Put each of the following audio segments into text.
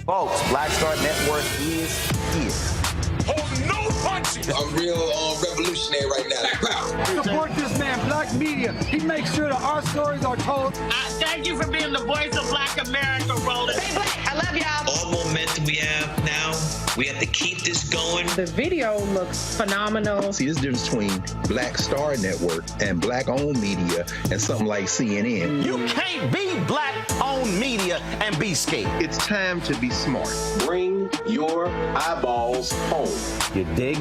Folks, Black Star Network is here. Hold no punches. I'm real revolutionary right now. Support this man, Black Media. He makes sure that our stories are told. Thank you for being the voice of Black America, Roland. Stay black. I love y'all. All momentum we have now, we have to keep this going. The video looks phenomenal. See, this difference between Black Star Network and Black-owned media and something like CNN. You can't be Black-owned media and be scared. It's time to be smart. Bring your eyeballs home. You dig?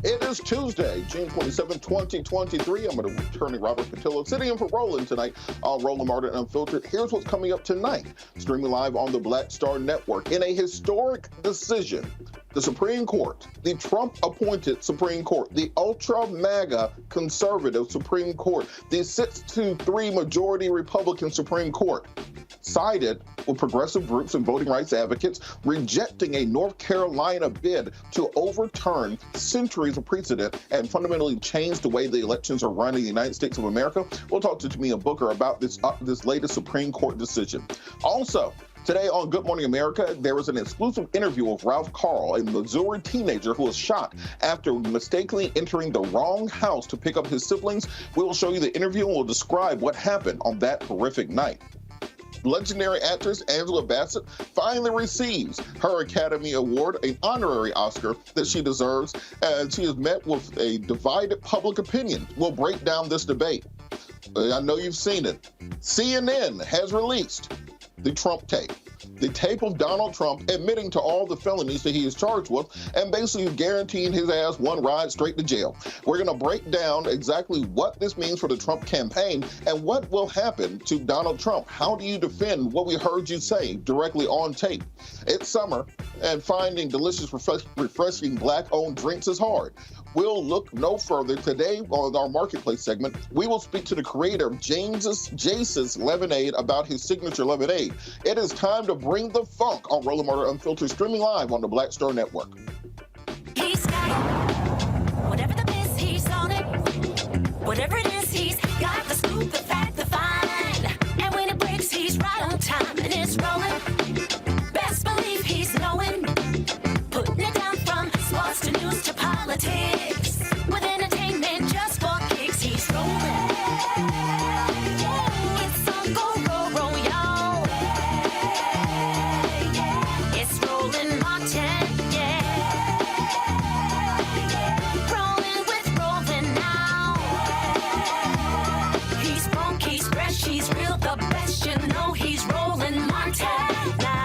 It is Tuesday, June 27, 2023. I'm an attorney, Robert Patillo, sitting in for Roland tonight on Roland Martin Unfiltered. Here's what's coming up tonight, streaming live on the Black Star Network. In a historic decision, the Supreme Court, the Trump-appointed Supreme Court, the ultra-MAGA conservative Supreme Court, the 6-3 majority Republican Supreme Court, sided with progressive groups and voting rights advocates, rejecting a North Carolina bid to overturn centuries of precedent and fundamentally change the way the elections are run in the United States of America. We'll talk to Tamia Booker about this latest Supreme Court decision. Also, today on Good Morning America, there was an exclusive interview with Ralph Yarl, a Missouri teenager who was shot after mistakenly entering the wrong house to pick up his siblings. We will show you the interview and we'll describe what happened on that horrific night. Legendary actress Angela Bassett finally receives her Academy Award, an honorary Oscar that she deserves, and she has met with a divided public opinion. We'll break down this debate. I know you've seen it. CNN has released the Trump tape. The tape of Donald Trump admitting to all the felonies that he is charged with and basically guaranteeing his ass one ride straight to jail. We're going to break down exactly what this means for the Trump campaign and what will happen to Donald Trump. How do you defend what we heard you say directly on tape? It's summer, and finding delicious, refreshing Black-owned drinks is hard. We'll look no further. Today on our Marketplace segment, we will speak to the creator of Jace's Lemonade about his signature lemonade. It is time to bring the funk on Roland Martin Unfiltered, streaming live on the Black Star Network. He's got it. Whatever the biz, he's on it. Whatever it is, he's got the scoop, the fact, the find. And when it breaks, he's right on time and it's rolling. Best believe he's knowing. Putting it down from sports to news to politics. With entertainment just for kicks, he's rolling. It's on go, roll, y'all. It's Roland Martin, yeah. Rolling with Roland now. He's funk, he's fresh, he's real, the best, you know he's Roland Martin now.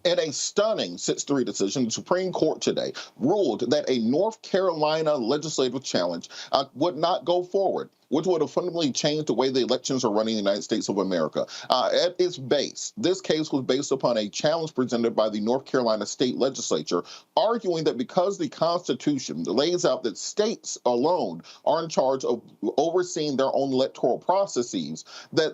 In a stunning 6-3 decision, the Supreme Court today ruled that a North Carolina legislative challenge would not go forward, which would have fundamentally changed the way the elections are running in the United States of America. At its base, this case was based upon a challenge presented by the North Carolina state legislature, arguing that because the Constitution lays out that states alone are in charge of overseeing their own electoral processes, that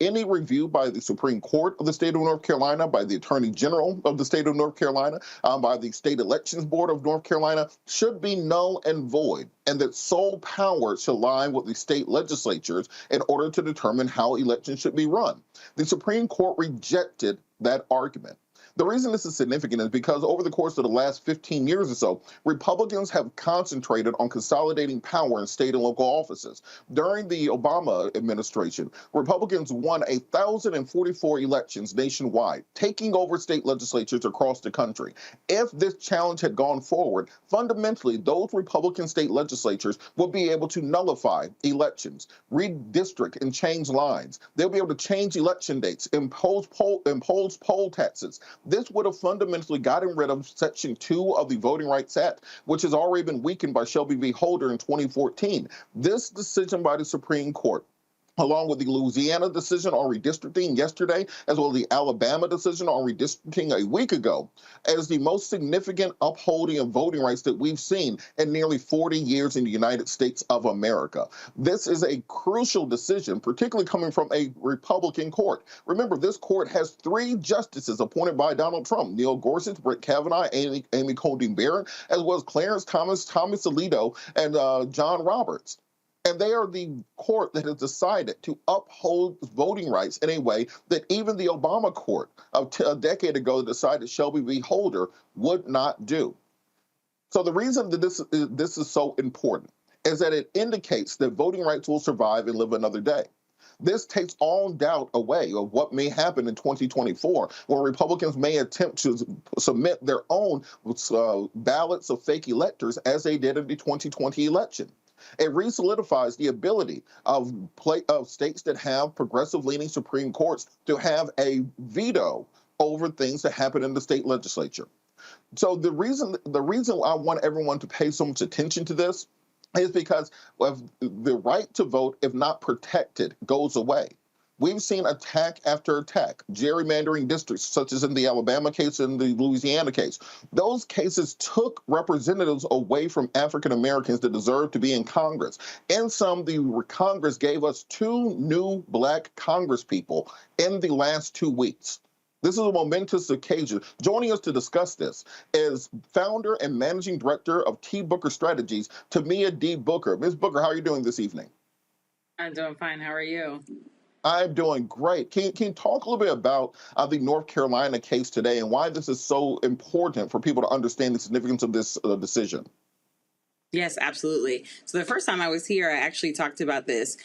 any review by the Supreme Court of the state of North Carolina, by the Attorney General of the state of North Carolina, by the State Elections Board of North Carolina, should be null and void, and that sole power should lie with the state legislatures in order to determine how elections should be run. The Supreme Court rejected that argument. The reason this is significant is because over the course of the last 15 years or so, Republicans have concentrated on consolidating power in state and local offices. During the Obama administration, Republicans won 1,044 elections nationwide, taking over state legislatures across the country. If this challenge had gone forward, fundamentally, those Republican state legislatures would be able to nullify elections, redistrict and change lines. They'll be able to change election dates, impose poll taxes. This would have fundamentally gotten rid of Section 2 of the Voting Rights Act, which has already been weakened by Shelby v. Holder in 2014. This decision by the Supreme Court along with the Louisiana decision on redistricting yesterday, as well as the Alabama decision on redistricting a week ago, as the most significant upholding of voting rights that we've seen in nearly 40 years in the United States of America. This is a crucial decision, particularly coming from a Republican court. Remember, this court has 3 justices appointed by Donald Trump: Neil Gorsuch, Brett Kavanaugh, Amy Coney Barrett, as well as Clarence Thomas, Thomas Alito, and John Roberts. And they are the court that has decided to uphold voting rights in a way that even the Obama court a decade ago decided Shelby v. Holder would not do. So the reason that this is so important is that it indicates that voting rights will survive and live another day. This takes all doubt away of what may happen in 2024, when Republicans may attempt to submit their own ballots of fake electors as they did in the 2020 election. It re-solidifies the ability of states that have progressive-leaning Supreme Courts to have a veto over things that happen in the state legislature. So the reason I want everyone to pay so much attention to this is because if the right to vote, if not protected, goes away. We've seen attack after attack, gerrymandering districts, such as in the Alabama case and the Louisiana case. Those cases took representatives away from African Americans that deserve to be in Congress. In some, the Congress gave us 2 new Black Congresspeople in the last 2 weeks. This is a momentous occasion. Joining us to discuss this is founder and managing director of T. Booker Strategies, Tamia D. Booker. Ms. Booker, how are you doing this evening? I'm doing fine. How are you? I'm doing great. Can you talk a little bit about the North Carolina case today and why this is so important for people to understand the significance of this decision? Yes, absolutely. So the first time I was here, I actually talked about this.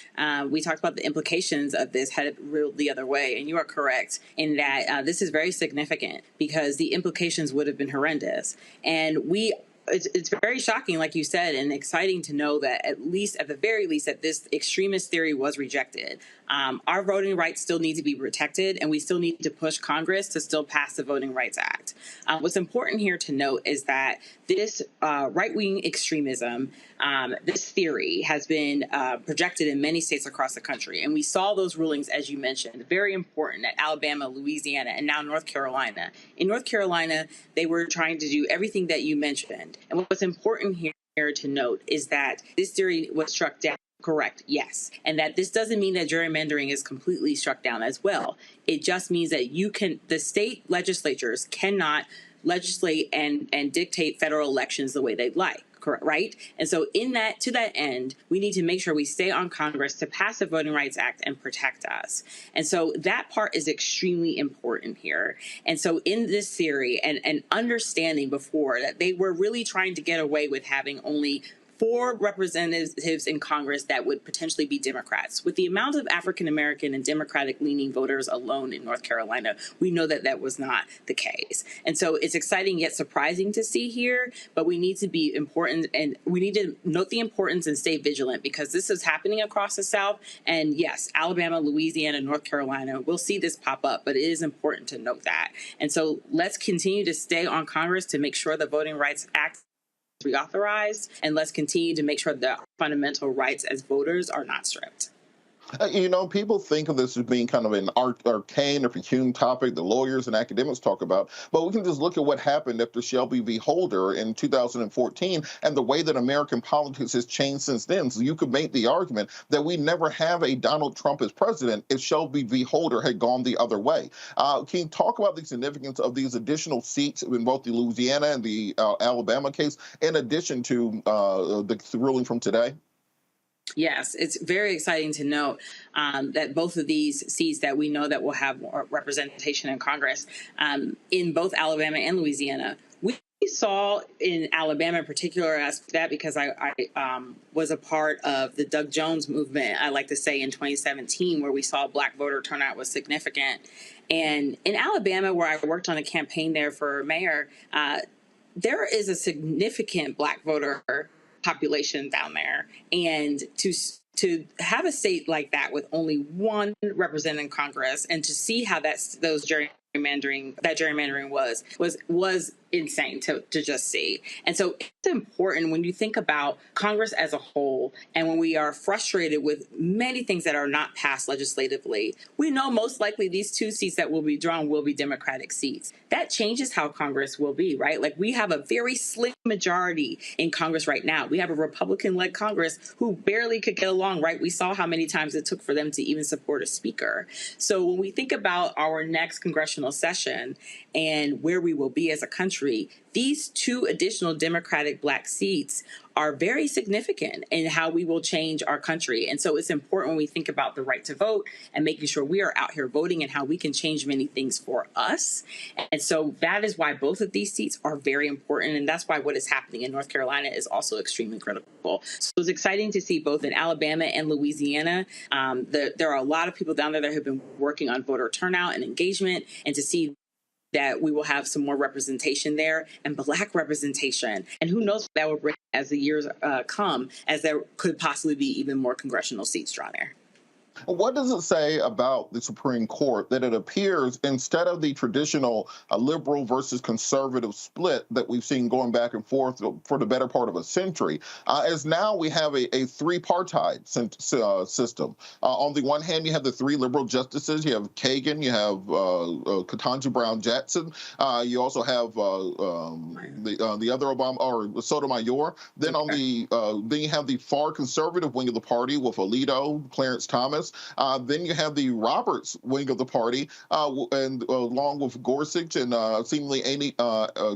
We talked about the implications of this had it ruled the other way. And you are correct in that this is very significant because the implications would have been horrendous. And it's very shocking, like you said, and exciting to know that at the very least, that this extremist theory was rejected. Our voting rights still need to be protected, and we still need to push Congress to still pass the Voting Rights Act. What's important here to note is that this right-wing extremism, this theory has been projected in many states across the country. And we saw those rulings, as you mentioned, very important at Alabama, Louisiana, and now North Carolina. In North Carolina, they were trying to do everything that you mentioned. And what's important here to note is that this theory was struck down. Correct, yes. And that this doesn't mean that gerrymandering is completely struck down as well. It just means that the state legislatures cannot legislate and dictate federal elections the way they'd like. Correct, right? And so to that end, we need to make sure we stay on Congress to pass the Voting Rights Act and protect us. And so that part is extremely important here. And so in this theory and understanding before that they were really trying to get away with having only 4 representatives in Congress that would potentially be Democrats. With the amount of African-American and Democratic-leaning voters alone in North Carolina, we know that that was not the case. And so it's exciting yet surprising to see here, but we need to be important and we need to note the importance and stay vigilant because this is happening across the South. And yes, Alabama, Louisiana, North Carolina, we'll see this pop up, but it is important to note that. And so let's continue to stay on Congress to make sure the Voting Rights Act reauthorized, and let's continue to make sure that fundamental rights as voters are not stripped. People think of this as being kind of an arcane or peculiar topic that lawyers and academics talk about, but we can just look at what happened after Shelby v. Holder in 2014 and the way that American politics has changed since then. So you could make the argument that we never have a Donald Trump as president if Shelby v. Holder had gone the other way. Can you talk about the significance of these additional seats in both the Louisiana and the Alabama case, in addition to the ruling from today? Yes, it's very exciting to note that both of these seats that we know that will have more representation in Congress in both Alabama and Louisiana. We saw in Alabama in particular as that because I was a part of the Doug Jones movement, I like to say, in 2017, where we saw Black voter turnout was significant. And in Alabama, where I worked on a campaign there for mayor, there is a significant Black voter population down there, and to have a state like that with only 1 representative in Congress, and to see how those gerrymandering was insane to just see. And so it's important when you think about Congress as a whole, and when we are frustrated with many things that are not passed legislatively, we know most likely these 2 seats that will be drawn will be Democratic seats. That changes how Congress will be, right? Like, we have a very slim majority in Congress right now. We have a Republican-led Congress who barely could get along, right? We saw how many times it took for them to even support a speaker. So when we think about our next congressional session and where we will be as a country, these 2 additional Democratic Black seats are very significant in how we will change our country. And so it's important when we think about the right to vote and making sure we are out here voting and how we can change many things for us. And so that is why both of these seats are very important. And that's why what is happening in North Carolina is also extremely critical. So it's exciting to see both in Alabama and Louisiana. There are a lot of people down there that have been working on voter turnout and engagement, and to see that we will have some more representation there, and Black representation. And who knows what that will bring as the years come, as there could possibly be even more congressional seats drawn there. What does it say about the Supreme Court that it appears, instead of the traditional liberal versus conservative split that we've seen going back and forth for the better part of a century, as now we have a 3-partite system? On the one hand, you have the 3 liberal justices. You have Kagan, you have Ketanji Brown Jackson. You also have the other Obama, or Sotomayor. Then on the then you have the far conservative wing of the party with Alito, Clarence Thomas. Then you have the Roberts wing of the party, and along with Gorsuch and seemingly Amy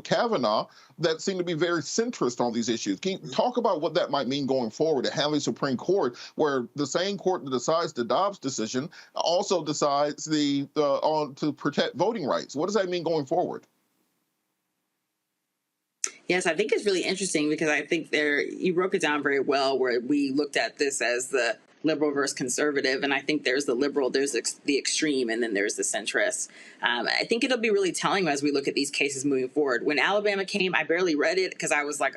Kavanaugh, that seem to be very centrist on these issues. Can you talk about what that might mean going forward, to have a Supreme Court where the same court that decides the Dobbs decision also decides to protect voting rights? What does that mean going forward? Yes, I think it's really interesting, because I think you broke it down very well, where we looked at this as the liberal versus conservative. And I think there's the liberal, there's the extreme, and then there's the centrist. I think it'll be really telling as we look at these cases moving forward. When Alabama came, I barely read it because I was like,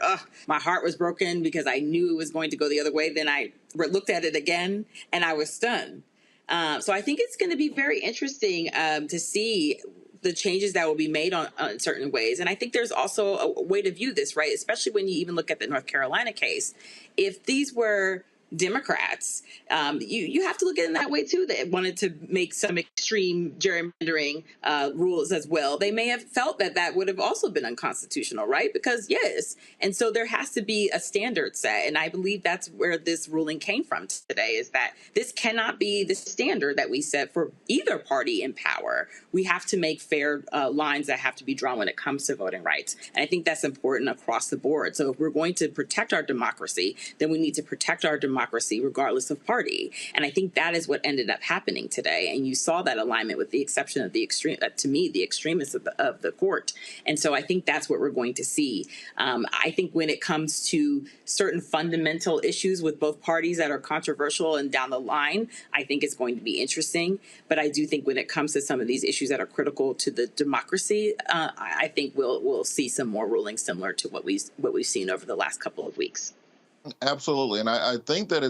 my heart was broken because I knew it was going to go the other way. Then I looked at it again and I was stunned. So I think it's going to be very interesting to see the changes that will be made on certain ways. And I think there's also a way to view this, right? Especially when you even look at the North Carolina case. If these were Democrats, you have to look at it in that way too. They wanted to make some extreme gerrymandering rules as well. They may have felt that would have also been unconstitutional, right? Because yes. And so there has to be a standard set. And I believe that's where this ruling came from today, is that this cannot be the standard that we set for either party in power. We have to make fair lines that have to be drawn when it comes to voting rights. And I think that's important across the board. So if we're going to protect our democracy, then we need to protect our democracy regardless of party. And I think that is what ended up happening today. And you saw that alignment, with the exception of the extreme, to me, the extremists of the court. And so I think that's what we're going to see. I think when it comes to certain fundamental issues with both parties that are controversial and down the line, I think it's going to be interesting. But I do think when it comes to some of these issues that are critical to the democracy, I think we'll see some more rulings similar to what we've seen over the last couple of weeks. Absolutely. And I think that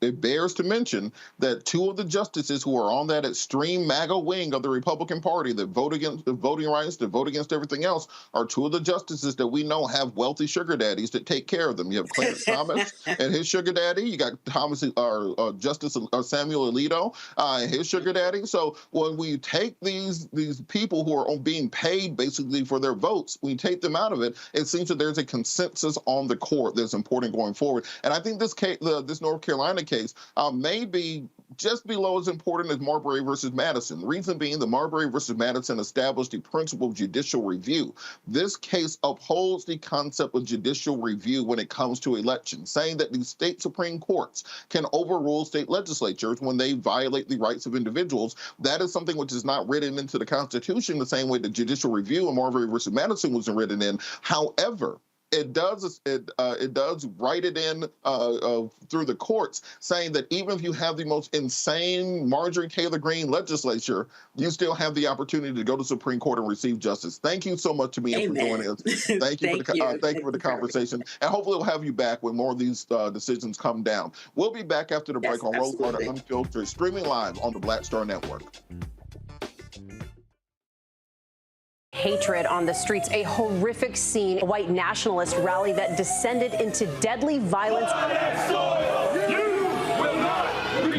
it bears to mention that 2 of the justices who are on that extreme MAGA wing of the Republican Party that vote against the voting rights, that vote against everything else, are 2 of the justices that we know have wealthy sugar daddies that take care of them. You have Clarence Thomas and his sugar daddy. You got Justice Samuel Alito and his sugar daddy. So when we take these people who are being paid basically for their votes, we take them out of it, it seems that there's a consensus on the court that's important going forward. And I think this case, this North Carolina case, may be just below as important as Marbury versus Madison. The reason being that Marbury versus Madison established the principle of judicial review. This case upholds the concept of judicial review when it comes to elections, saying that the state Supreme Courts can overrule state legislatures when they violate the rights of individuals. That is something which is not written into the Constitution the same way that judicial review in Marbury versus Madison wasn't written in. However, it does write it in through the courts, saying that even if you have the most insane Marjorie Taylor Greene legislature, you still have the opportunity to go to the Supreme Court and receive justice. Thank you so much, Tamia, for joining us. Thank you for the conversation, and hopefully we'll have you back when more of these decisions come down. We'll be back after the break on Roll Carter Unfiltered, streaming live on the Black Star Network. Hatred on the streets, a horrific scene, a white nationalist rally that descended into deadly violence.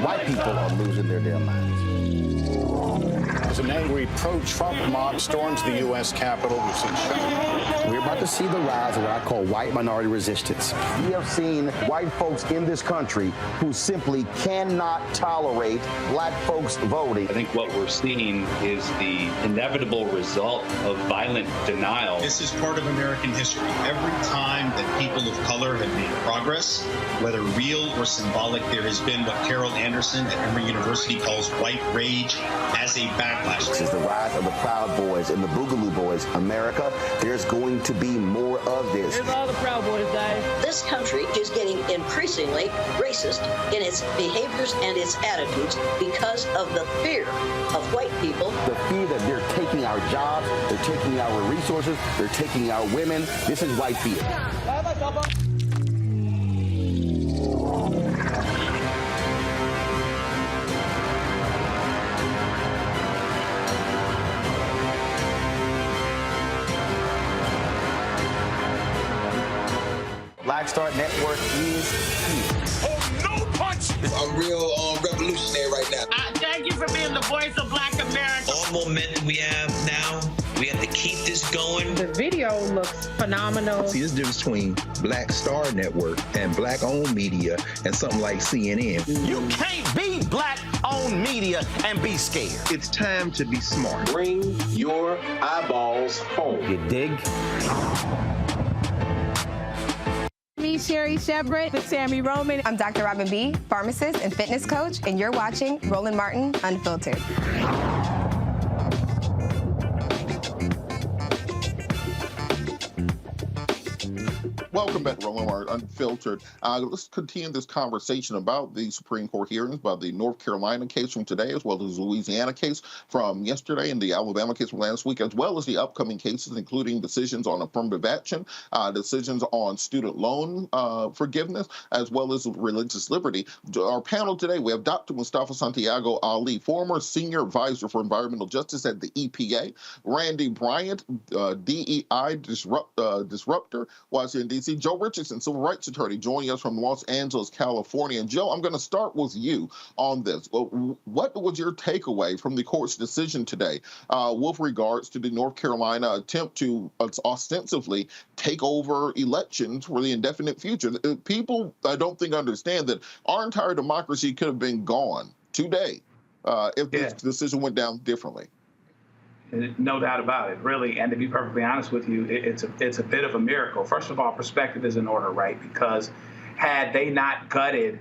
White people are losing their damn minds. As an angry pro-Trump mob storms the U.S. Capitol, we've seen We're about to see the rise of what I call white minority resistance. We have seen white folks in this country who simply cannot tolerate black folks voting. I think what we're seeing is the inevitable result of violent denial. This is part of American history. Every time that people of color have made progress, whether real or symbolic, there has been what Carol Anderson at Emory University calls white rage as a backlash. This is the rise of the Proud Boys and the Boogaloo Boys. America, there's going to be more of this. Here's all the Proud Boys, Dave. This country is getting increasingly racist in its behaviors and its attitudes because of the fear of white people. The fear that they're taking our jobs, they're taking our resources, they're taking our women. This is white fear. Black Star Network is here. Hold no punches. I'm real revolutionary right now. Thank you for being the voice of Black America. All momentum we have now, we have to keep this going. The video looks phenomenal. See, this difference between Black Star Network and black-owned media and something like CNN. You can't be black-owned media and be scared. It's time to be smart. Bring your eyeballs home. You dig? Me, Sherry Shepard, with Sammy Roman. I'm Dr. Robin B., pharmacist and fitness coach, and you're watching Roland Martin Unfiltered. Welcome back to Roland Martin Unfiltered. Let's continue this conversation about the Supreme Court hearings, about the North Carolina case from today, as well as the Louisiana case from yesterday and the Alabama case from last week, as well as the upcoming cases, including decisions on affirmative action, decisions on student loan forgiveness, as well as religious liberty. Our panel today, we have Dr. Mustafa Santiago Ali, former senior advisor for environmental justice at the EPA, Randy Bryant, DEI disruptor, Washington, D.C., Joe Richardson, civil rights attorney, joining us from Los Angeles, California. And Joe, I'm going to start with you on this. What was your takeaway from the court's decision today with regards to the North Carolina attempt to ostensibly take over elections for the indefinite future? People, I don't think, understand that our entire democracy could have been gone today if this decision went down differently. No doubt about it, really. And to be perfectly honest with you, it's a bit of a miracle. First of all, perspective is in order, right? Because had they not gutted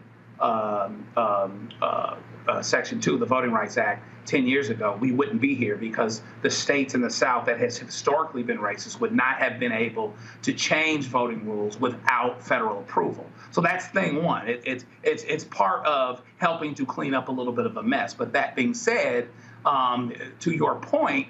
Section 2 of the Voting Rights Act 10 years ago, we wouldn't be here, because the states in the South that has historically been racist would not have been able to change voting rules without federal approval. So that's thing one. It's part of helping to clean up a little bit of a mess. But that being said, to your point,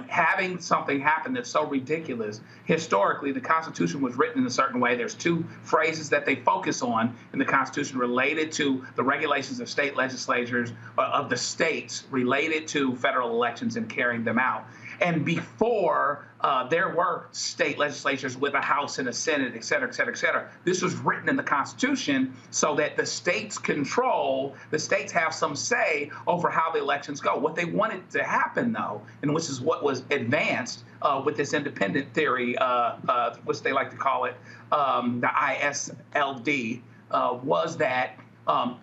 having something happen that's so ridiculous. Historically, the Constitution was written in a certain way. There's two phrases that they focus on in the Constitution related to the regulations of state legislatures, of the states, related to federal elections and carrying them out. And before there were state legislatures with a House and a Senate, et cetera, et cetera, et cetera. This was written in the Constitution so that the states have some say over how the elections go. What they wanted to happen, though, and which is what was advanced with this independent theory, which they like to call it, the ISLD, was that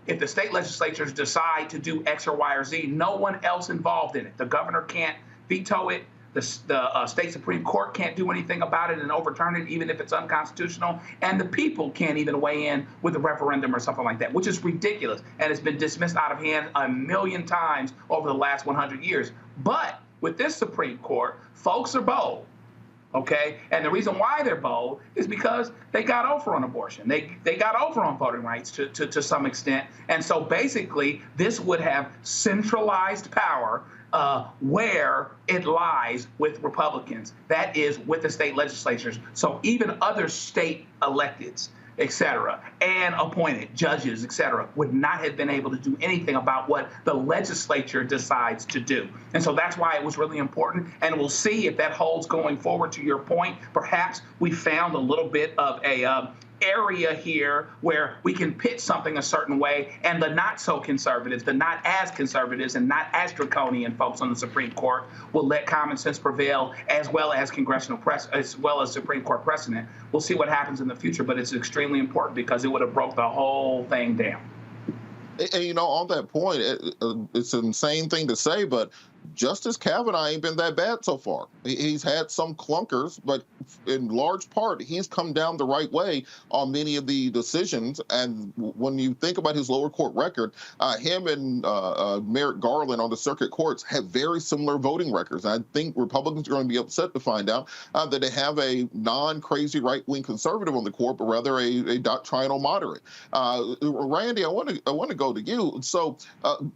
if the state legislatures decide to do X or Y or Z, no one else involved in it. The governor can't veto it. The state Supreme Court can't do anything about it and overturn it, even if it's unconstitutional. And the people can't even weigh in with a referendum or something like that, which is ridiculous. And it's been dismissed out of hand a million times over the last 100 years. But with this Supreme Court, folks are bold. Okay, and the reason why they're bold is because they got over on abortion. They got over on voting rights to some extent. And so basically, this would have centralized power where it lies with Republicans. That is with the state legislatures. So even other state electeds et cetera, and appointed judges, et cetera, would not have been able to do anything about what the legislature decides to do. And so that's why it was really important. And we'll see if that holds going forward. To your point, perhaps we found a little bit of a area here where we can pitch something a certain way, and the not so conservatives, the not as conservatives and not as draconian folks on the Supreme Court will let common sense prevail, as well as Supreme Court precedent. We'll see what happens in the future, but it's extremely important because it would have broke the whole thing down. And, on that point, it's an insane thing to say, but Justice Kavanaugh ain't been that bad so far. He's had some clunkers, but in large part, he's come down the right way on many of the decisions. And when you think about his lower court record, him and Merrick Garland on the circuit courts have very similar voting records. I think Republicans are going to be upset to find out that they have a non-crazy right-wing conservative on the court, but rather a doctrinal moderate. Randy, I want to go to you. So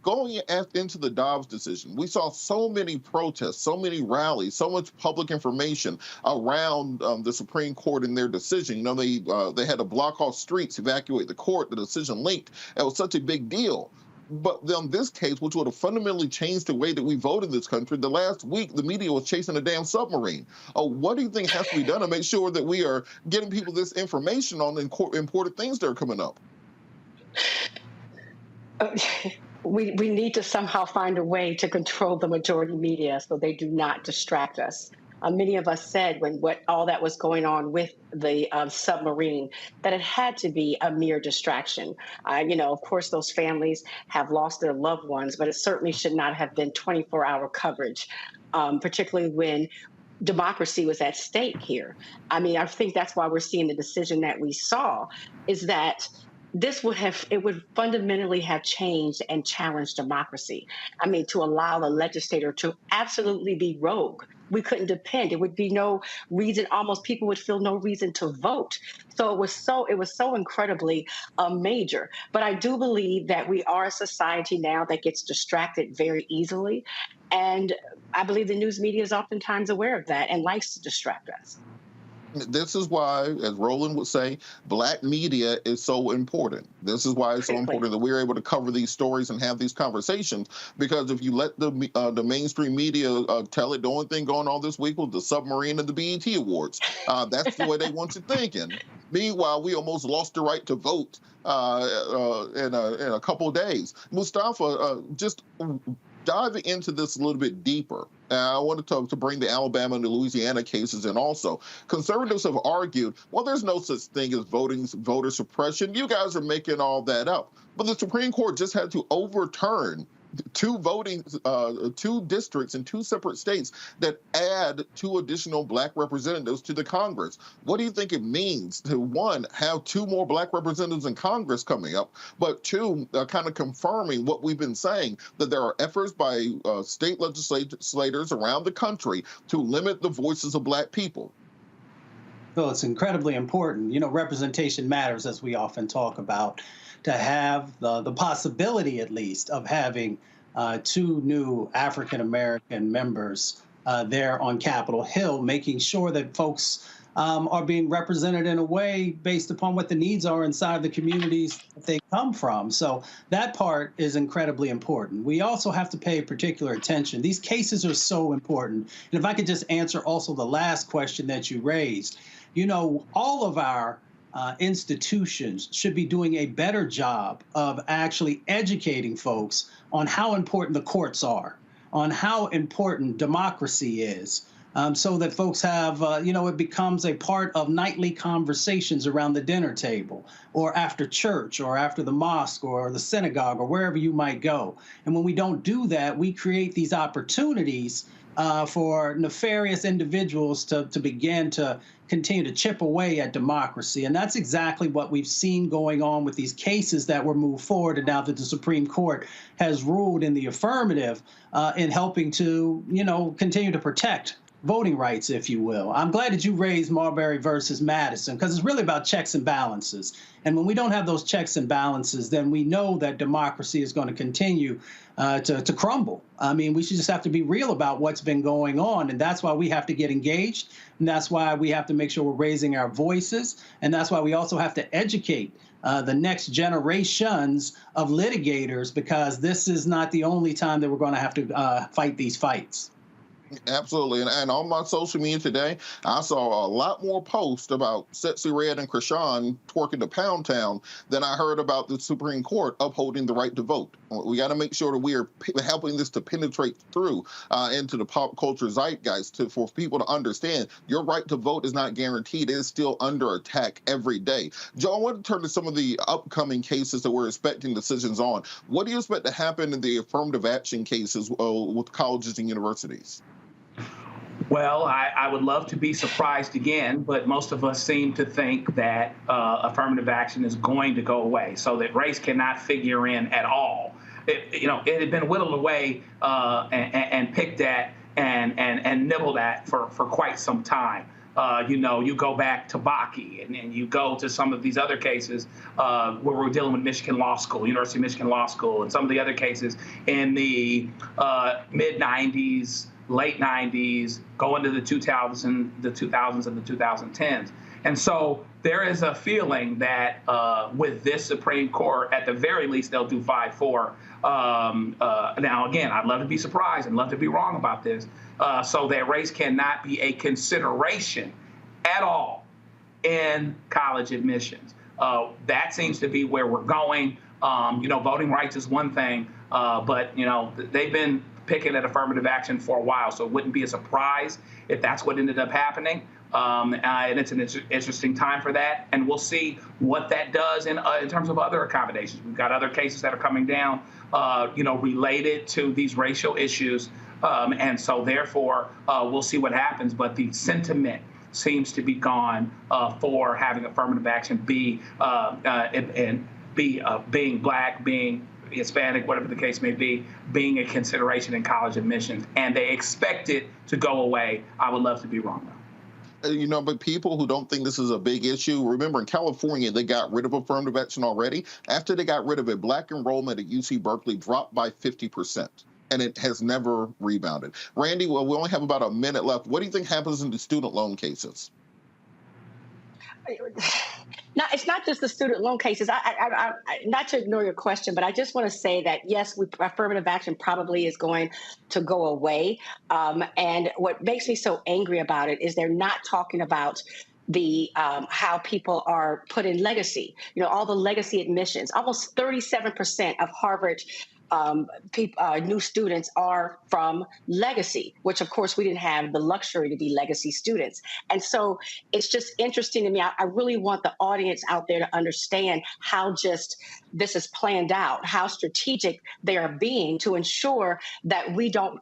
going into the Dobbs decision, we saw so many protests, so many rallies, so much public information around the Supreme Court and their decision. They had to block off streets, evacuate the court, the decision linked. It was such a big deal. But in this case, which would have fundamentally changed the way that we vote in this country, the last week, the media was chasing a damn submarine. What do you think has to be done to make sure that we are getting people this information on important things that are coming up? We need to somehow find a way to control the majority media so they do not distract us. Many of us said when all that was going on with the submarine that it had to be a mere distraction. Of course, those families have lost their loved ones, but it certainly should not have been 24-hour coverage, particularly when democracy was at stake here. I think that's why we're seeing the decision that we saw, is that it would fundamentally have changed and challenged democracy. To allow the legislator to absolutely be rogue. We couldn't depend. It would be no reason, almost people would feel no reason to vote. So it was so incredibly major. But I do believe that we are a society now that gets distracted very easily. And I believe the news media is oftentimes aware of that and likes to distract us. This is why, as Roland would say, black media is so important. This is why it's so important that we're able to cover these stories and have these conversations, because if you let the mainstream media tell it, the only thing going on this week was the submarine and the BET Awards. That's the way they want you thinking. Meanwhile, we almost lost the right to vote in a couple of days. Mustafa, just diving into this a little bit deeper, I wanted to bring the Alabama and the Louisiana cases in also. Conservatives have argued, well, there's no such thing as voter suppression. You guys are making all that up. But the Supreme Court just had to overturn two districts in two separate states that add 2 additional black representatives to the Congress. What do you think it means to, one, have 2 more black representatives in Congress coming up, but 2, kind of confirming what we've been saying, that there are efforts by state legislators around the country to limit the voices of black people? Well, it's incredibly important. Representation matters, as we often talk about, to have the possibility, at least, of having 2 new African-American members there on Capitol Hill, making sure that folks are being represented in a way based upon what the needs are inside the communities that they come from. So that part is incredibly important. We also have to pay particular attention. These cases are so important. And if I could just answer also the last question that you raised, all of our institutions should be doing a better job of actually educating folks on how important the courts are, on how important democracy is, so that folks have, it becomes a part of nightly conversations around the dinner table or after church or after the mosque or the synagogue or wherever you might go. And when we don't do that, we create these opportunities for nefarious individuals to begin to continue to chip away at democracy. And that's exactly what we've seen going on with these cases that were moved forward. And now that the Supreme Court has ruled in the affirmative in helping to, continue to protect voting rights, if you will. I'm glad that you raised Marbury versus Madison, because it's really about checks and balances. And when we don't have those checks and balances, then we know that democracy is going to continue to crumble. I mean, we should just have to be real about what's been going on. And that's why we have to get engaged. And that's why we have to make sure we're raising our voices. And that's why we also have to educate the next generations of litigators, because this is not the only time that we're going to have to fight these fights. Absolutely. And on my social media today, I saw a lot more posts about Sexy Red and Krishan twerking to Pound Town than I heard about the Supreme Court upholding the right to vote. We got to make sure that we are helping this to penetrate through into the pop culture zeitgeist for people to understand your right to vote is not guaranteed. It is still under attack every day. Joe, I want to turn to some of the upcoming cases that we're expecting decisions on. What do you expect to happen in the affirmative action cases with colleges and universities? Well, I would love to be surprised again, but most of us seem to think that affirmative action is going to go away, so that race cannot figure in at all. It had been whittled away and picked at and nibbled at for quite some time. You go back to Bakke, and you go to some of these other cases where we're dealing with Michigan Law School, University of Michigan Law School, and some of the other cases in the mid-'90s, late 90s, going to the 2000s and the 2010s. And so there is a feeling that with this Supreme Court, at the very least, they'll do 5-4. Now, again, I'd love to be surprised and love to be wrong about this, so that race cannot be a consideration at all in college admissions. That seems to be where we're going. Voting rights is one thing, but, they've been picking at affirmative action for a while, so it wouldn't be a surprise if that's what ended up happening. And it's an interesting time for that, and we'll see what that does in terms of other accommodations. We've got other cases that are coming down, related to these racial issues, and so therefore we'll see what happens. But the sentiment seems to be gone for having affirmative action be being Black, being Hispanic, whatever the case may be, being a consideration in college admissions, and they expect it to go away. I would love to be wrong, though. But people who don't think this is a big issue, remember in California, they got rid of affirmative action already. After they got rid of it, Black enrollment at UC Berkeley dropped by 50%, and it has never rebounded. Randy, well, we only have about a minute left. What do you think happens in the student loan cases? It's not just the student loan cases. I not to ignore your question, but I just want to say that, yes, affirmative action probably is going to go away. And what makes me so angry about it is they're not talking about the how people are put in legacy. All the legacy admissions. Almost 37% of Harvard new students are from legacy, which of course we didn't have the luxury to be legacy students. And so it's just interesting to me. I really want the audience out there to understand how just this is planned out, how strategic they are being to ensure that we don't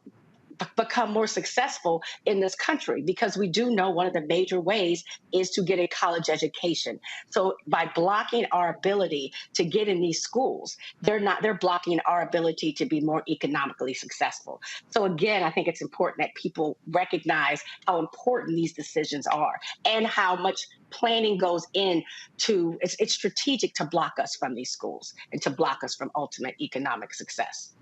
become more successful in this country, because we do know one of the major ways is to get a college education. So by blocking our ability to get in these schools, they're blocking our ability to be more economically successful. So again, I think it's important that people recognize how important these decisions are and how much planning goes into it's strategic to block us from these schools and to block us from ultimate economic success.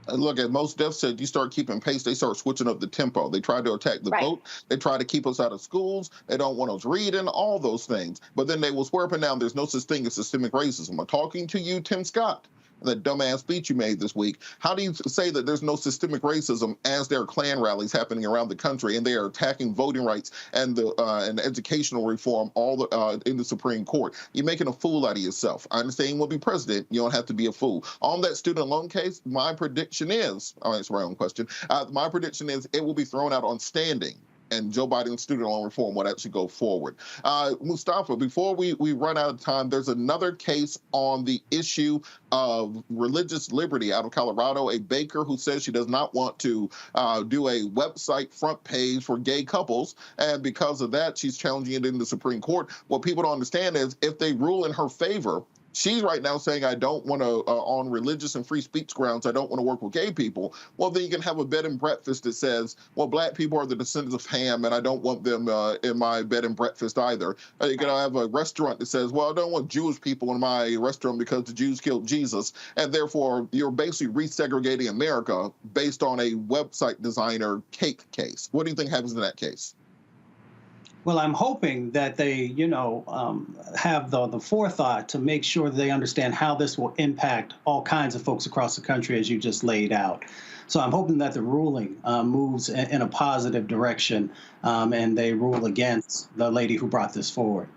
Look, at most deaths said you start keeping pace, they start switching up the tempo. They try to attack the vote. They try to keep us out of schools. They don't want us reading, all those things. But then they will swear up and down there's no such thing as systemic racism. I'm talking to you, Tim Scott, that dumbass speech you made this week. How do you say that there's no systemic racism as there are Klan rallies happening around the country and they are attacking voting rights and the and educational reform in the Supreme Court? You're making a fool out of yourself. I understand you want to be president. You don't have to be a fool. On that student loan case, my prediction is, I'll answer my own question. My prediction is it will be thrown out on standing, and Joe Biden's student loan reform would actually go forward. Mustafa, before we run out of time, there's another case on the issue of religious liberty out of Colorado, a baker who says she does not want to do a website front page for gay couples, and because of that, she's challenging it in the Supreme Court. What people don't understand is if they rule in her favor, She's right now saying, I don't want to, on religious and free speech grounds, I don't want to work with gay people. Well, then you can have a bed and breakfast that says, well, black people are the descendants of Ham, and I don't want them in my bed and breakfast either. You can have a restaurant that says, well, I don't want Jewish people in my restaurant because the Jews killed Jesus. And therefore, you're basically resegregating America based on a website designer cake case. What do you think happens in that case? Well, I'm hoping that they, have the forethought to make sure that they understand how this will impact all kinds of folks across the country, as you just laid out. So I'm hoping that the ruling moves in a positive direction, and they rule against the lady who brought this forward.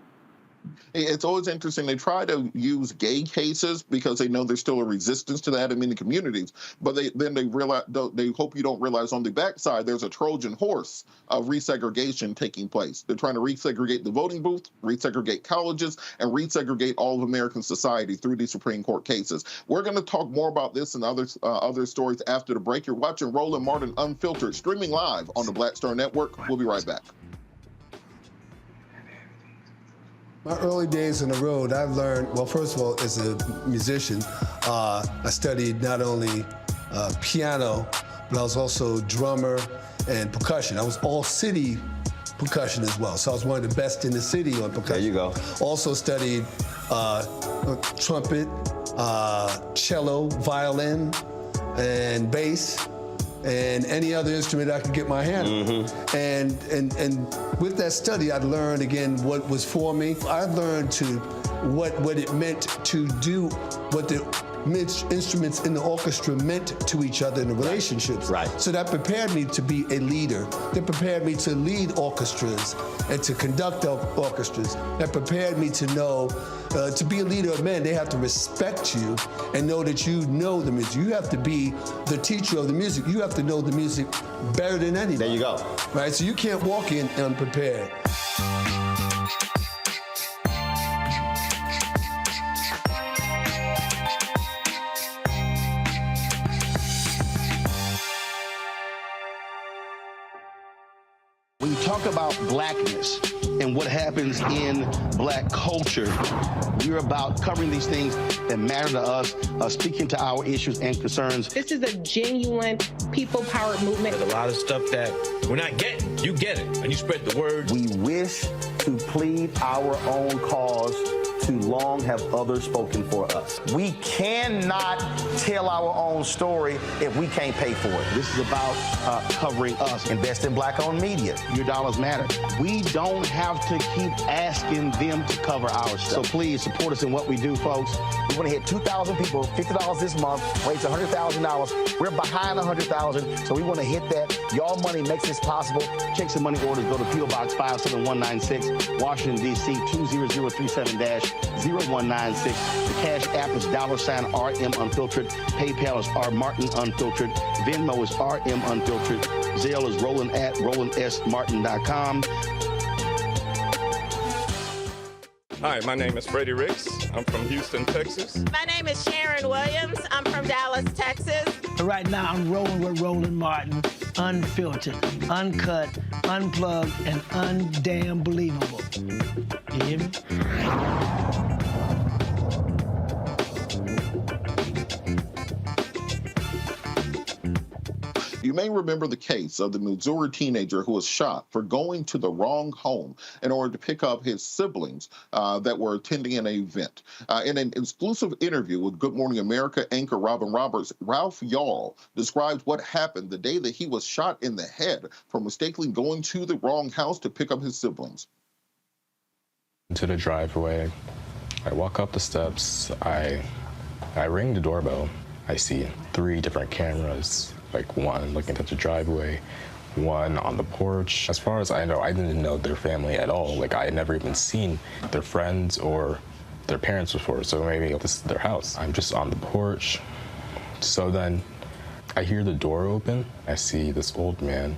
It's always interesting. They try to use gay cases because they know there's still a resistance to that in many communities. But they realize, they hope you don't realize on the backside there's a Trojan horse of resegregation taking place. They're trying to resegregate the voting booth, resegregate colleges, and resegregate all of American society through these Supreme Court cases. We're going to talk more about this and other stories after the break. You're watching Roland Martin Unfiltered, streaming live on the Black Star Network. We'll be right back. My early days on the road, I've learned, well, first of all, as a musician, I studied not only piano, but I was also drummer and percussion. I was all city percussion as well. So I was one of the best in the city on percussion. There you go. Also studied trumpet, cello, violin, and bass, and any other instrument I could get my hand on. And with that study, I learned again what was for me. I learned what it meant to do what the instruments in the orchestra meant to each other in the relationships. Right. So that prepared me to be a leader. That prepared me to lead orchestras and to conduct orchestras. That prepared me to know, to be a leader of men, they have to respect you and know that you know the music. You have to be the teacher of the music. You have to know the music better than anybody. There you go. Right, so you can't walk in unprepared. When you talk about blackness and what happens in black culture, we're about covering these things that matter to us, speaking to our issues and concerns. This is a genuine people-powered movement. There's a lot of stuff that we're not getting. You get it, and you spread the word. We wish to plead our own cause. Too long have others spoken for us. We cannot tell our own story if we can't pay for it. This is about covering us. Invest in black-owned media. Your dollars matter. We don't have to keep asking them to cover our stuff. So please support us in what we do, folks. We want to hit 2,000 people, $50 this month, raise $100,000. We're behind 100,000, so we want to hit that. Y'all money makes this possible. Checks and money orders go to P.O. Box 57196, Washington, D.C. 20037-0196. The Cash App is $RM Unfiltered. PayPal is R Martin Unfiltered. Venmo is RM Unfiltered. Zelle is RolandSMartin.com. Hi, my name is Freddie Ricks. I'm from Houston, Texas. My name is Sharon Williams. I'm from Dallas, Texas. Right now, I'm rolling with Roland Martin, unfiltered, uncut, unplugged, and undamn believable. You hear me? You may remember the case of the Missouri teenager who was shot for going to the wrong home in order to pick up his siblings that were attending an event. In an exclusive interview with Good Morning America anchor Robin Roberts, Ralph Yarl described what happened the day that he was shot in the head for mistakenly going to the wrong house to pick up his siblings. To the driveway, I walk up the steps, I ring the doorbell. I see 3 different cameras. Like one looking at the driveway, one on the porch. As far as I know, I didn't know their family at all. Like I had never even seen their friends or their parents before, so maybe this is their house. I'm just on the porch. So then I hear the door open. I see this old man,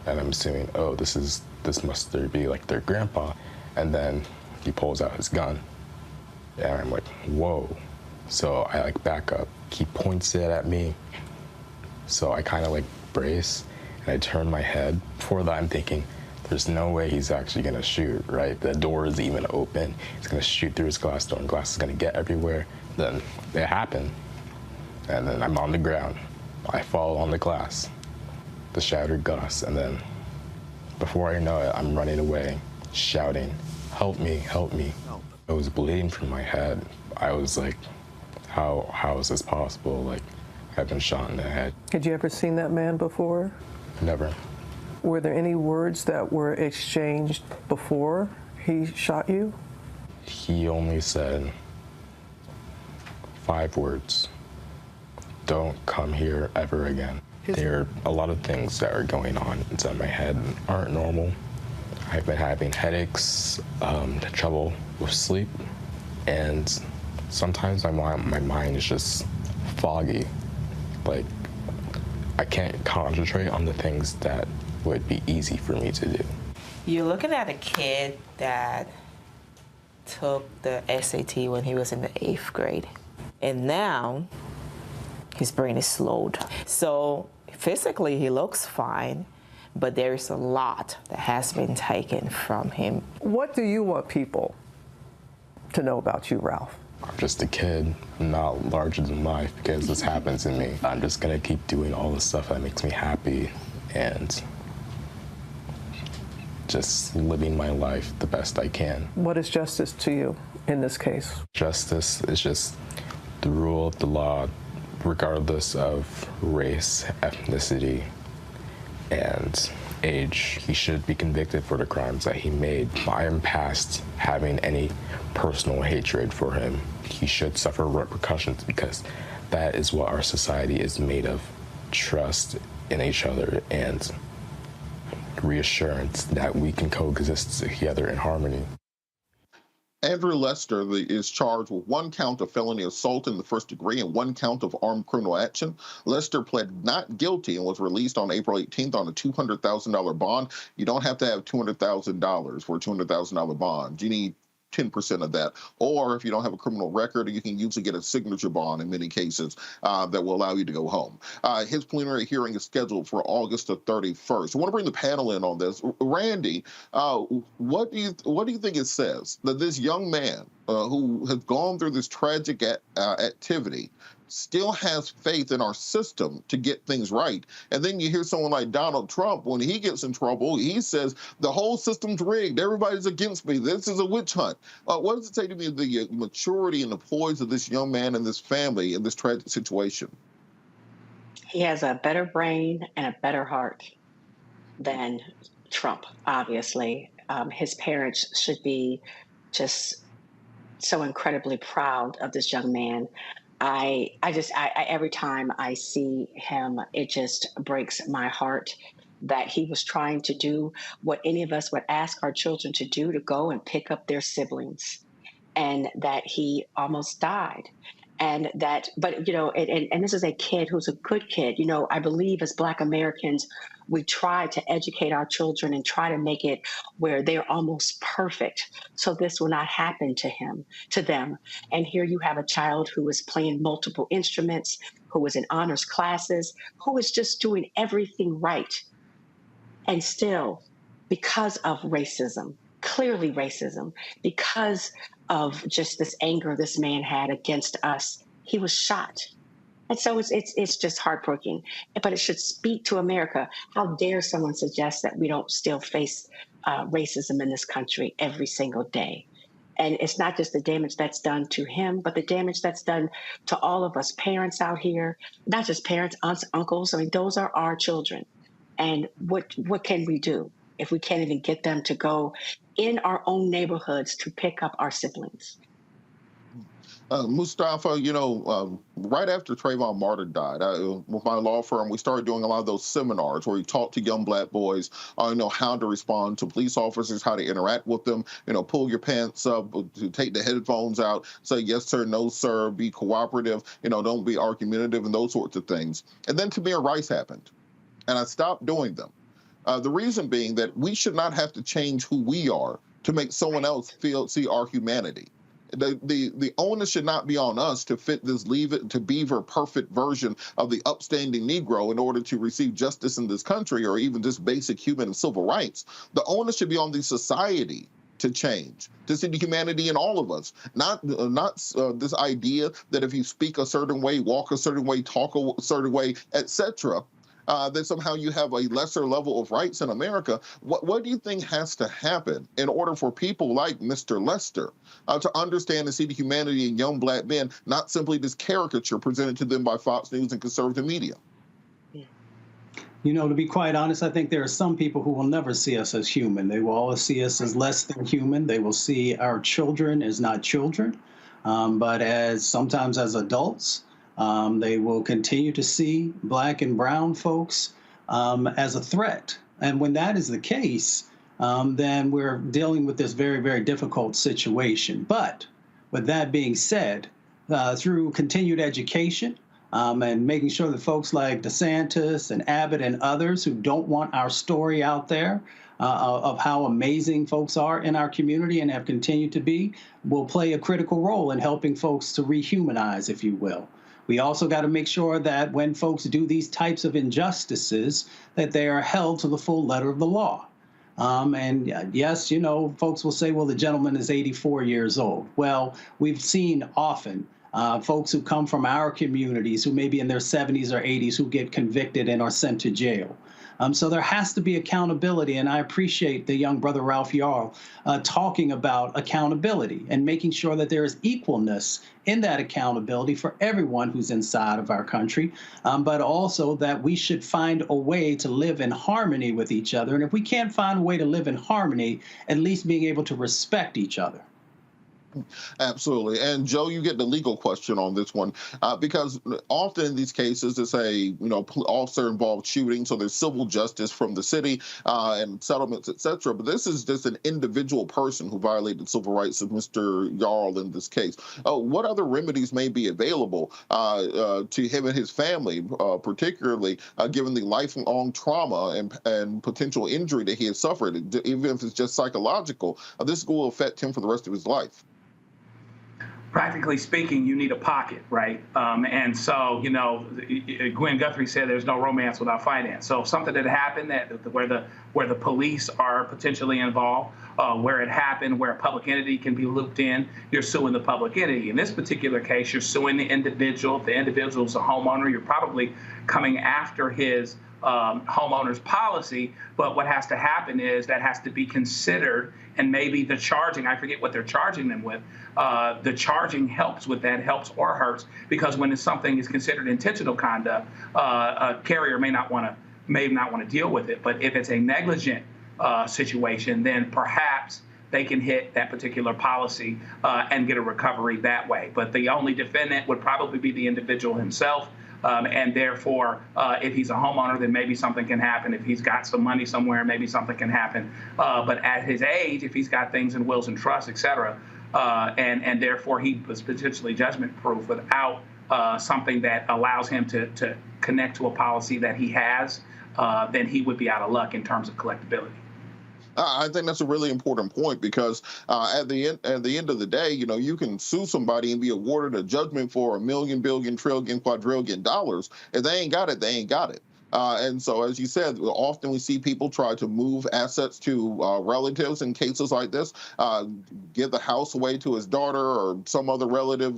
and I'm assuming, oh, this must be like their grandpa. And then he pulls out his gun, and I'm like, whoa. So I like back up. He points it at me. So I kind of like brace, and I turn my head. Before that, I'm thinking, the there's no way he's actually gonna shoot, right? The door is even open. He's gonna shoot through his glass door and glass is gonna get everywhere. Then it happened. And then I'm on the ground. I fall on the glass, the shattered glass, and then before I know it, I'm running away, shouting, "Help me, help me." I was bleeding from my head. I was like, how is this possible? Like, I've been shot in the head. Had you ever seen that man before? Never. Were there any words that were exchanged before he shot you? He only said 5 words. Don't come here ever again. There are a lot of things that are going on inside my head that aren't normal. I've been having headaches, trouble with sleep, and sometimes my mind is just foggy. Like, I can't concentrate on the things that would be easy for me to do. You're looking at a kid that took the SAT when he was in the 8th grade. And now his brain is slowed. So physically he looks fine, but there's a lot that has been taken from him. What do you want people to know about you, Ralph? I'm just a kid, not larger than life, because this happened to me. I'm just gonna keep doing all the stuff that makes me happy and just living my life the best I can. What is justice to you in this case? Justice is just the rule of the law, regardless of race, ethnicity, and age. He should be convicted for the crimes that he made. I am past having any personal hatred for him. He should suffer repercussions because that is what our society is made of. Trust in each other and reassurance that we can coexist together in harmony. Andrew Lester is charged with 1 count of felony assault in the first degree and 1 count of armed criminal action. Lester pled not guilty and was released on April 18th on a $200,000 bond. You don't have to have $200,000 for a $200,000 bond. You need 10% of that. Or if you don't have a criminal record, you can usually get a signature bond in many cases that will allow you to go home. His preliminary hearing is scheduled for August the 31st. I want to bring the panel in on this. Randy, what do you think it says that this young man who has gone through this tragic activity still has faith in our system to get things right? And then you hear someone like Donald Trump, when he gets in trouble, he says, the whole system's rigged, everybody's against me, this is a witch hunt. What does it say to me, the maturity and the poise of this young man and this family in this tragic situation? He has a better brain and a better heart than Trump, obviously. His parents should be just so incredibly proud of this young man. I every time I see him, it just breaks my heart that he was trying to do what any of us would ask our children to do, to go and pick up their siblings, and that he almost died. And that, but, you know, and this is a kid who's a good kid. You know, I believe as Black Americans, we try to educate our children and try to make it where they're almost perfect, so this will not happen to them. And here you have a child who is playing multiple instruments, who is in honors classes, who is just doing everything right. And still, because of racism, clearly racism, because of just this anger this man had against us, he was shot. And so it's just heartbreaking. But it should speak to America. How dare someone suggest that we don't still face racism in this country every single day? And it's not just the damage that's done to him, but the damage that's done to all of us parents out here, not just parents, aunts, uncles. I mean, those are our children. And what can we do if we can't even get them to go in our own neighborhoods to pick up our siblings? Mustafa, you know, right after Trayvon Martin died, with my law firm, we started doing a lot of those seminars where we talk to young Black boys, you know, how to respond to police officers, how to interact with them, you know, pull your pants up, to take the headphones out, say yes, sir, no, sir, be cooperative, you know, don't be argumentative and those sorts of things. And then Tamir Rice happened, and I stopped doing them. The reason being that we should not have to change who we are to make someone else see our humanity. The onus should not be on us to fit this Leave It to Beaver perfect version of the upstanding Negro in order to receive justice in this country, or even just basic human and civil rights. The onus should be on the society to change, to see the humanity in all of us, not this idea that if you speak a certain way, walk a certain way, talk a certain way, etc., that somehow you have a lesser level of rights in America. What do you think has to happen in order for people like Mr. Lester to understand and see the humanity in young black men, not simply this caricature presented to them by Fox News and conservative media? You know, to be quite honest, I think there are some people who will never see us as human. They will always see us as less than human. They will see our children as not children, but sometimes as adults. They will continue to see black and brown folks as a threat. And when that is the case, then we're dealing with this very, very difficult situation. But with that being said, through continued education, and making sure that folks like DeSantis and Abbott and others who don't want our story out there of how amazing folks are in our community and have continued to be, will play a critical role in helping folks to rehumanize, if you will. We also got to make sure that when folks do these types of injustices, that they are held to the full letter of the law. And yes, you know, folks will say, well, the gentleman is 84 years old. Well, we've seen often folks who come from our communities who may be in their 70s or 80s who get convicted and are sent to jail. So there has to be accountability, and I appreciate the young brother Ralph Yarl talking about accountability and making sure that there is equalness in that accountability for everyone who's inside of our country, but also that we should find a way to live in harmony with each other. And if we can't find a way to live in harmony, at least being able to respect each other. Absolutely. And Joe, you get the legal question on this one, because often in these cases, it's a officer-involved shooting, so there's civil justice from the city and settlements, etc. But this is just an individual person who violated civil rights of Mr. Yarl in this case. What other remedies may be available to him and his family, particularly given the lifelong trauma and potential injury that he has suffered, even if it's just psychological? This will affect him for the rest of his life. Practically speaking, you need a pocket, right? And so, you know, Gwen Guthrie said there's no romance without finance. So if something that happened where the police are potentially involved, where it happened, where a public entity can be looped in, you're suing the public entity. In this particular case, you're suing the individual. If the individual's a homeowner, you're probably coming after his homeowner's policy, but what has to happen is that has to be considered, and maybe the charging, I forget what they're charging them with, the charging helps with that, helps or hurts, because when something is considered intentional conduct, a carrier may not want to deal with it. But if it's a negligent situation, then perhaps they can hit that particular policy and get a recovery that way. But the only defendant would probably be the individual himself. And therefore, if he's a homeowner, then maybe something can happen. If he's got some money somewhere, maybe something can happen. But at his age, if he's got things in wills and trusts, et cetera, and therefore he was potentially judgment-proof without something that allows him to connect to a policy that he has, then he would be out of luck in terms of collectability. I think that's a really important point, because at the end of the day, you know, you can sue somebody and be awarded a judgment for $1 million, billion, trillion, quadrillion dollars. If they ain't got it, they ain't got it. And so, as you said, often we see people try to move assets to relatives in cases like this, give the house away to his daughter or some other relative,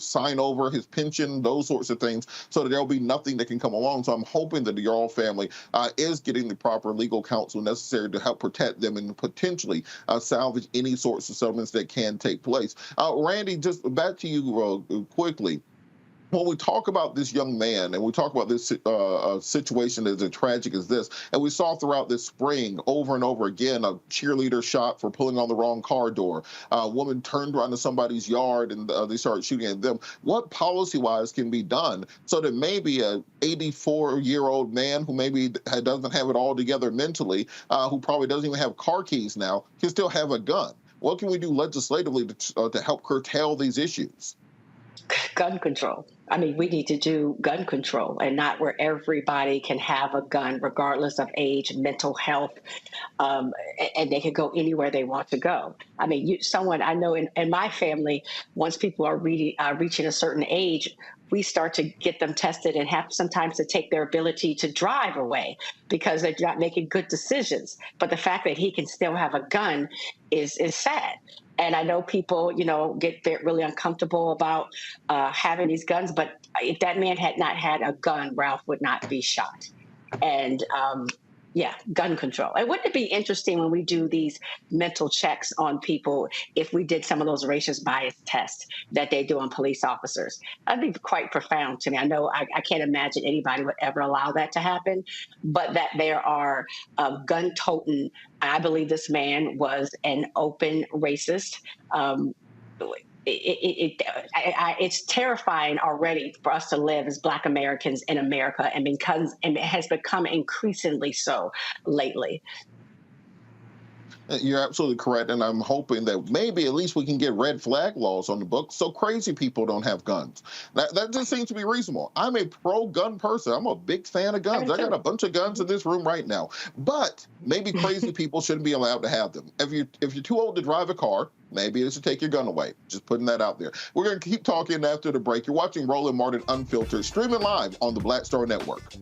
sign over his pension, those sorts of things, so that there'll be nothing that can come along. So I'm hoping that the Yarl family is getting the proper legal counsel necessary to help protect them and potentially salvage any sorts of settlements that can take place. Randy, just back to you quickly. When we talk about this young man and we talk about this situation as tragic as this, and we saw throughout this spring over and over again, a cheerleader shot for pulling on the wrong car door, a woman turned around to somebody's yard and they started shooting at them. What policy-wise can be done so that maybe an 84-year-old man who maybe doesn't have it all together mentally, who probably doesn't even have car keys now, can still have a gun? What can we do legislatively to help curtail these issues? Gun control. I mean, we need to do gun control, and not where everybody can have a gun regardless of age, mental health, and they can go anywhere they want to go. I mean, someone I know in my family, once people are reaching a certain age, we start to get them tested and have sometimes to take their ability to drive away because they're not making good decisions. But the fact that he can still have a gun is sad. And I know people, get really uncomfortable about having these guns. But if that man had not had a gun, Ralph would not be shot. And gun control. And wouldn't it be interesting when we do these mental checks on people if we did some of those racist bias tests that they do on police officers? That'd be quite profound to me. I know I can't imagine anybody would ever allow that to happen, but that there are gun-toting. I believe this man was an open racist. It's terrifying already for us to live as Black Americans in America, and it has become increasingly so lately. You're absolutely correct, and I'm hoping that maybe at least we can get red flag laws on the books so crazy people don't have guns. That just seems to be reasonable. I'm a pro-gun person. I'm a big fan of guns. I got a bunch of guns in this room right now. But maybe crazy people shouldn't be allowed to have them. If you're too old to drive a car, maybe it should take your gun away. Just putting that out there. We're going to keep talking after the break. You're watching Roland Martin Unfiltered, streaming live on the Black Star Network.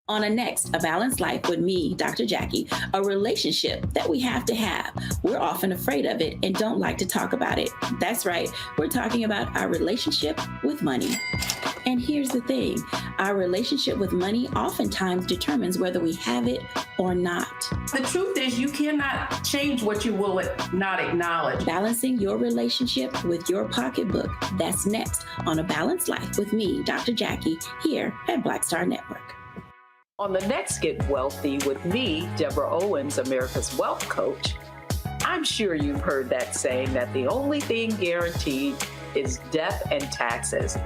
On a next, A Balanced Life with me, Dr. Jackie, a relationship that we have to have. We're often afraid of it and don't like to talk about it. That's right, we're talking about our relationship with money. And here's the thing, our relationship with money oftentimes determines whether we have it or not. The truth is you cannot change what you will not acknowledge. Balancing your relationship with your pocketbook. That's next on A Balanced Life with me, Dr. Jackie, here at Black Star Network. On the next Get Wealthy with me, Deborah Owens, America's Wealth Coach, I'm sure you've heard that saying that the only thing guaranteed is death and taxes.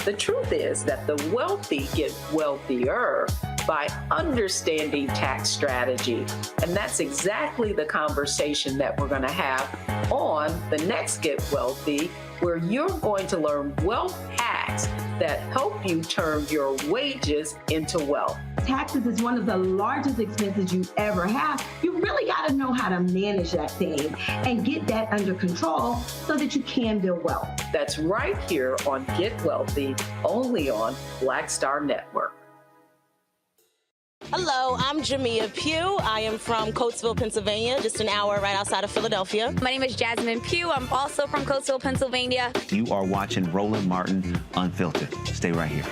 The truth is that the wealthy get wealthier by understanding tax strategy. And that's exactly the conversation that we're going to have on the next Get Wealthy, where you're going to learn wealth hacks that help you turn your wages into wealth. Taxes is one of the largest expenses you ever have. You really got to know how to manage that thing and get that under control so that you can build wealth. That's right here on Get Wealthy, only on Black Star Network. Hello, I'm Jamia Pugh. I am from Coatesville, Pennsylvania, just an hour right outside of Philadelphia. My name is Jasmine Pugh. I'm also from Coatesville, Pennsylvania. You are watching Roland Martin Unfiltered. Stay right here.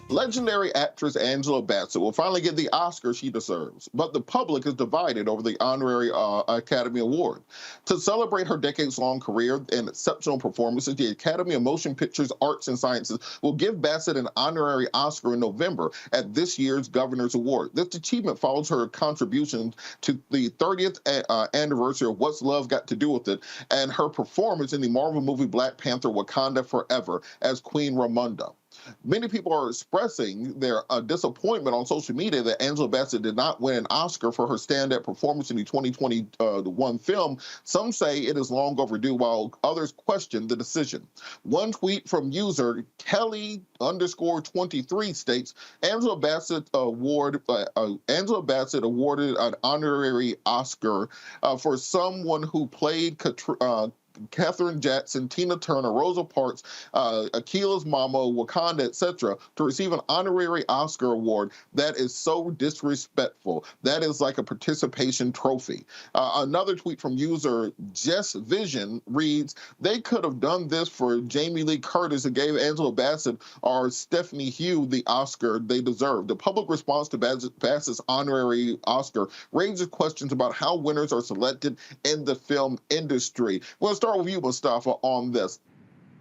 Legendary actress Angela Bassett will finally get the Oscar she deserves, but the public is divided over the honorary Academy Award. To celebrate her decades-long career and exceptional performances, the Academy of Motion Pictures, Arts, and Sciences will give Bassett an honorary Oscar in November at this year's Governor's Award. This achievement follows her contribution to the 30th anniversary of What's Love Got to Do with It and her performance in the Marvel movie Black Panther: Wakanda Forever as Queen Ramonda. Many people are expressing their disappointment on social media that Angela Bassett did not win an Oscar for her stand-up performance in the 2021 film. Some say it is long overdue, while others question the decision. One tweet from user Kelly_23 states, Angela Bassett awarded an honorary Oscar for someone who played Katherine Jackson, Tina Turner, Rosa Parks, Akila's mama, Wakanda, etc., to receive an honorary Oscar award. That is so disrespectful. That is like a participation trophy. Another tweet from user Jess Vision reads, they could have done this for Jamie Lee Curtis and gave Angela Bassett or Stephanie Hugh the Oscar they deserve. The public response to Bassett's honorary Oscar raises questions about how winners are selected in the film industry. We'll start with you, Mustafa, on this.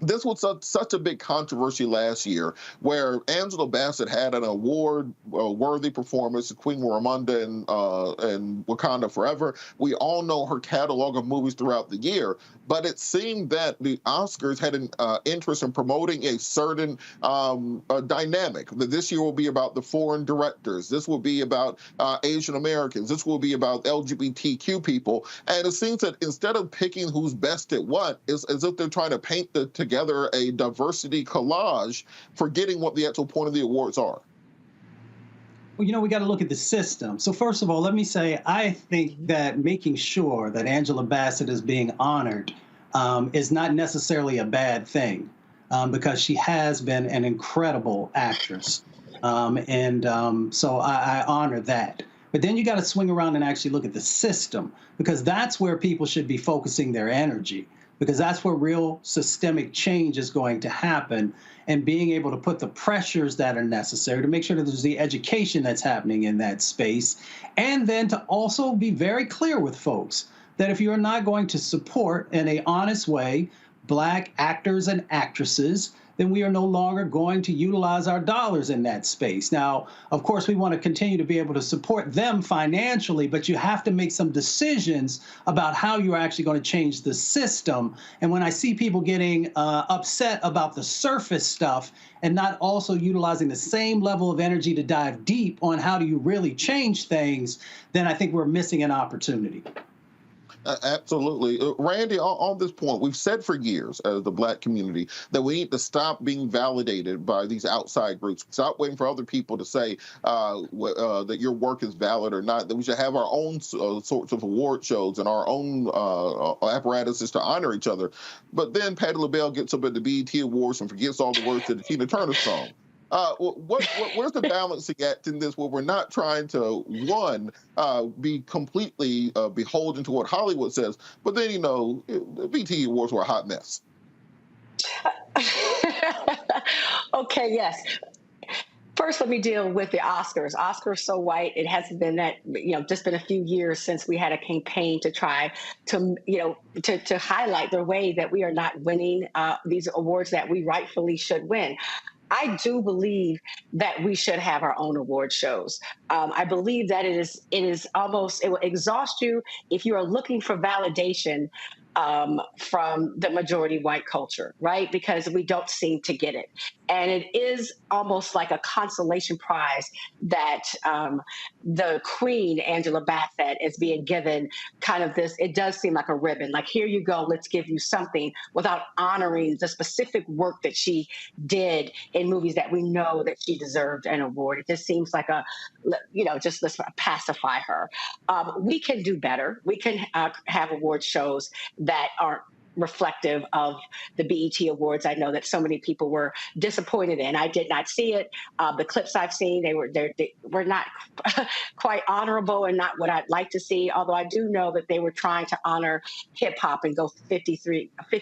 This was such a big controversy last year, where Angela Bassett had an award-worthy performance, Queen Ramonda and Wakanda Forever. We all know her catalog of movies throughout the year, but it seemed that the Oscars had an interest in promoting a certain dynamic. This year will be about the foreign directors. This will be about Asian Americans. This will be about LGBTQ people. And it seems that instead of picking who's best at what, it's as if they're trying to paint together a diversity collage, forgetting what the actual point of the awards are. Well, we got to look at the system. So first of all, let me say, I think that making sure that Angela Bassett is being honored is not necessarily a bad thing, because she has been an incredible actress. So I honor that. But then you got to swing around and actually look at the system, because that's where people should be focusing their energy, because that's where real systemic change is going to happen, and being able to put the pressures that are necessary to make sure that there's the education that's happening in that space, and then to also be very clear with folks that if you're not going to support in an honest way Black actors and actresses, then we are no longer going to utilize our dollars in that space. Now, of course, we want to continue to be able to support them financially, but you have to make some decisions about how you're actually going to change the system. And when I see people getting upset about the surface stuff and not also utilizing the same level of energy to dive deep on how do you really change things, then I think we're missing an opportunity. Absolutely. Randy, on this point, we've said for years as the Black community that we need to stop being validated by these outside groups. Stop waiting for other people to say that your work is valid or not, that we should have our own sorts of award shows and our own apparatuses to honor each other. But then Patti LaBelle gets up at the BET Awards and forgets all the words to the Tina Turner song. Where's the balancing act in this, where we're not trying to, one, be completely beholden to what Hollywood says, but then, the BET Awards were a hot mess? Okay, yes. First, let me deal with the Oscars. Oscars so white. It hasn't been that, just been a few years since we had a campaign to try to, to highlight the way that we are not winning these awards that we rightfully should win. I do believe that we should have our own award shows. I believe that it will exhaust you if you are looking for validation from the majority white culture, right? Because we don't seem to get it. And it is almost like a consolation prize that the Queen, Angela Bassett, is being given kind of this, it does seem like a ribbon, like, here you go, let's give you something, without honoring the specific work that she did in movies that we know that she deserved an award. It just seems like just let's pacify her. We can do better. We can have award shows that aren't reflective of the BET Awards. I know that so many people were disappointed in. I did not see it. The clips I've seen, they were not quite honorable and not what I'd like to see, although I do know that they were trying to honor hip hop and go 50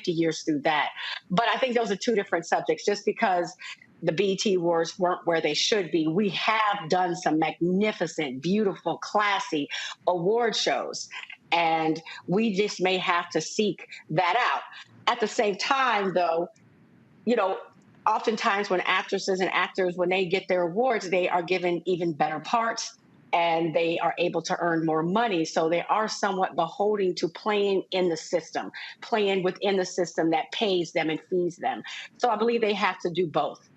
years through that. But I think those are two different subjects. Just because the BET Awards weren't where they should be, we have done some magnificent, beautiful, classy award shows. And we just may have to seek that out. At the same time, though, oftentimes when actresses and actors, when they get their awards, they are given even better parts and they are able to earn more money. So they are somewhat beholden to playing in the system, playing within the system that pays them and feeds them. So I believe they have to do both.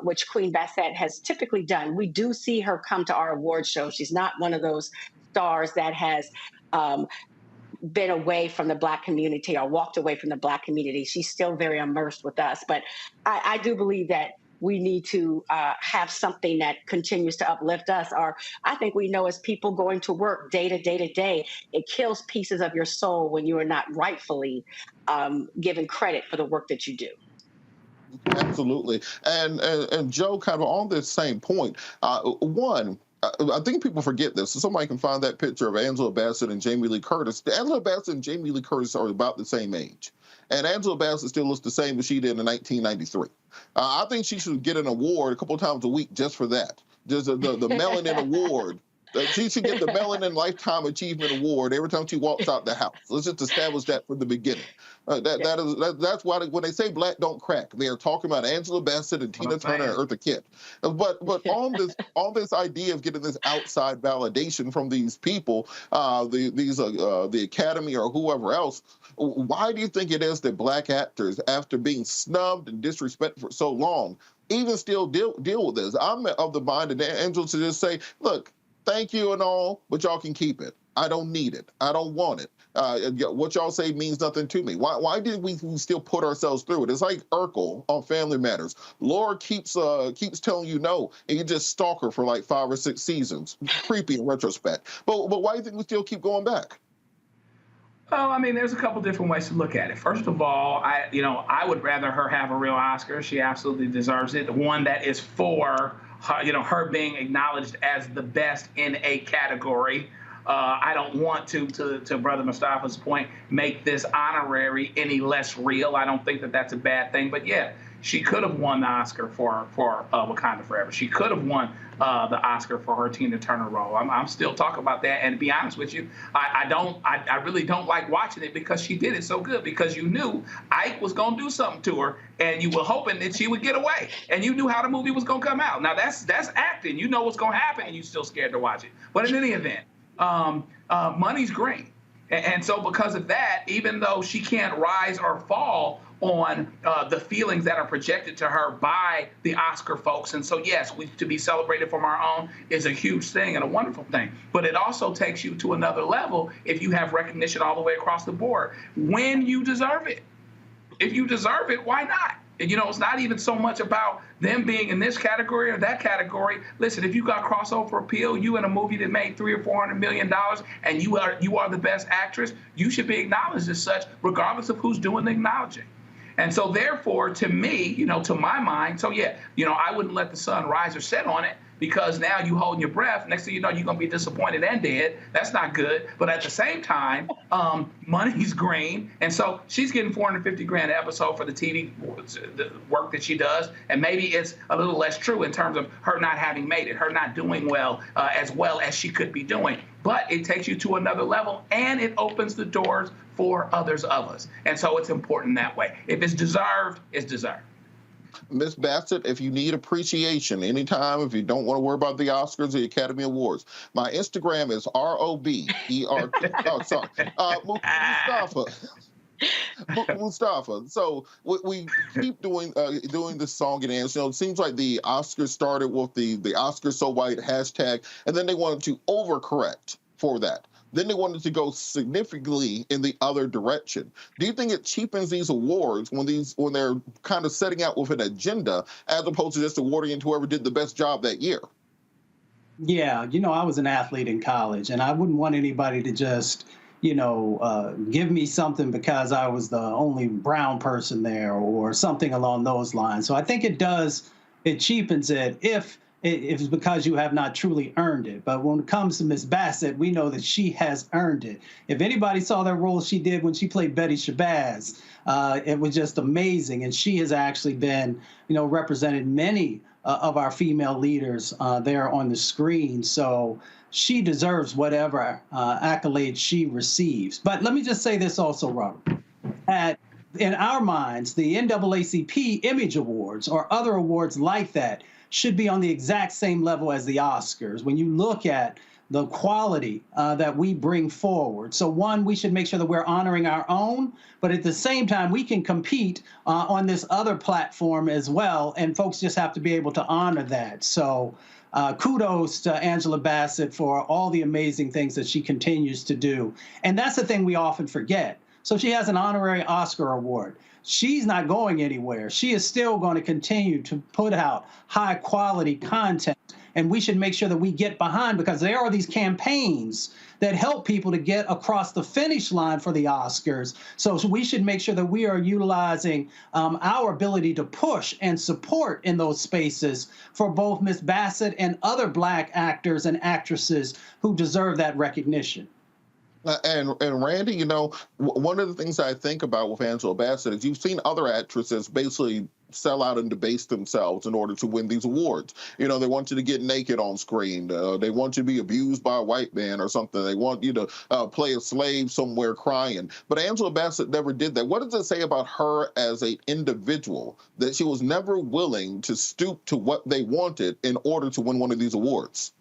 Which Queen Bassett has typically done. We do see her come to our award show. She's not one of those stars that has been away from the Black community or walked away from the Black community. She's still very immersed with us. But I do believe that we need to have something that continues to uplift us. Or I think we know, as people going to work day to day to day, it kills pieces of your soul when you are not rightfully given credit for the work that you do. Absolutely. And Joe, kind of on this same point, one, I think people forget this. So somebody can find that picture of Angela Bassett and Jamie Lee Curtis. Angela Bassett and Jamie Lee Curtis are about the same age. And Angela Bassett still looks the same as she did in 1993. I think she should get an award a couple of times a week just for that. Just the Melanin Award She should get the Melanin Lifetime Achievement Award every time she walks out the house. Let's just establish that from the beginning. That's why when they say black don't crack, they are talking about Angela Bassett and Tina Turner and Eartha Kitt. But on this idea of getting this outside validation from these people, the Academy or whoever else, why do you think it is that black actors, after being snubbed and disrespected for so long, even still deal with this? I'm of the mind that Angela should just say, look, thank you and all, but y'all can keep it. I don't need it. I don't want it. What y'all say means nothing to me. Why did we still put ourselves through it? It's like Urkel on Family Matters. Laura keeps telling you no, and you just stalk her for like 5 or 6 seasons. Creepy in retrospect. But why do you think we still keep going back? Well, I mean, there's a couple different ways to look at it. First of all, I would rather her have a real Oscar. She absolutely deserves it. One that is for her, her being acknowledged as the best in a category. I don't want to Brother Mustafa's point, make this honorary any less real. I don't think that that's a bad thing. But yeah, she could have won the Oscar for Wakanda Forever. She could have won the Oscar for her Tina Turner role. I'm still talking about that. And to be honest with you, I really don't like watching it because she did it so good, because you knew Ike was going to do something to her and you were hoping that she would get away. And you knew how the movie was going to come out. Now, that's acting. You know what's going to happen and you're still scared to watch it. But in any event, money's green. And so because of that, even though she can't rise or fall on the feelings that are projected to her by the Oscar folks. And so, yes, to be celebrated from our own is a huge thing and a wonderful thing. But it also takes you to another level if you have recognition all the way across the board when you deserve it. If you deserve it, why not? And, it's not even so much about them being in this category or that category. Listen, if you got crossover appeal, you in a movie that made $300 or $400 million, and you are the best actress, you should be acknowledged as such, regardless of who's doing the acknowledging. And so, therefore, to me, to my mind, so yeah, I wouldn't let the sun rise or set on it, because now you holding your breath. Next thing you know, you're going to be disappointed and dead. That's not good. But at the same time, money's green. And so she's getting $450,000 an episode for the TV the work that she does. And maybe it's a little less true in terms of her not having made it, her not doing well as she could be doing. But it takes you to another level, and it opens the doors for others of us. And so it's important that way. If it's deserved, it's deserved. Miss Bassett, if you need appreciation anytime, if you don't want to worry about the Oscars, the Academy Awards, my Instagram is ROBERT. Oh, sorry. Mustafa. So we keep doing this song and dance. It seems like the Oscars started with the Oscars so white hashtag, and then they wanted to overcorrect for that. Then they wanted to go significantly in the other direction. Do you think it cheapens these awards when they're kind of setting out with an agenda, as opposed to just awarding it to whoever did the best job that year? Yeah, I was an athlete in college, and I wouldn't want anybody to just, give me something because I was the only brown person there or something along those lines. So I think it cheapens it if it's because you have not truly earned it. But when it comes to Miss Bassett, we know that she has earned it. If anybody saw that role she did when she played Betty Shabazz, it was just amazing. And she has actually been, represented many of our female leaders there on the screen. So she deserves whatever accolades she receives. But let me just say this also, Robert. In our minds, the NAACP Image Awards or other awards like that should be on the exact same level as the Oscars when you look at the quality that we bring forward. So one, we should make sure that we're honoring our own, but at the same time, we can compete on this other platform as well, and folks just have to be able to honor that. So kudos to Angela Bassett for all the amazing things that she continues to do. And that's the thing we often forget. So she has an honorary Oscar award. She's not going anywhere. She is still going to continue to put out high quality content. And we should make sure that we get behind, because there are these campaigns that help people to get across the finish line for the Oscars. So we should make sure that we are utilizing our ability to push and support in those spaces for both Miss Bassett and other Black actors and actresses who deserve that recognition. And Randy, you know, one of the things I think about with Angela Bassett is you've seen other actresses basically sell out and debase themselves in order to win these awards. You know, they want you to get naked on screen. They want you to be abused by a white man or something. They want you to play a slave somewhere crying. But Angela Bassett never did that. What does it say about her as an individual that she was never willing to stoop to what they wanted in order to win one of these awards?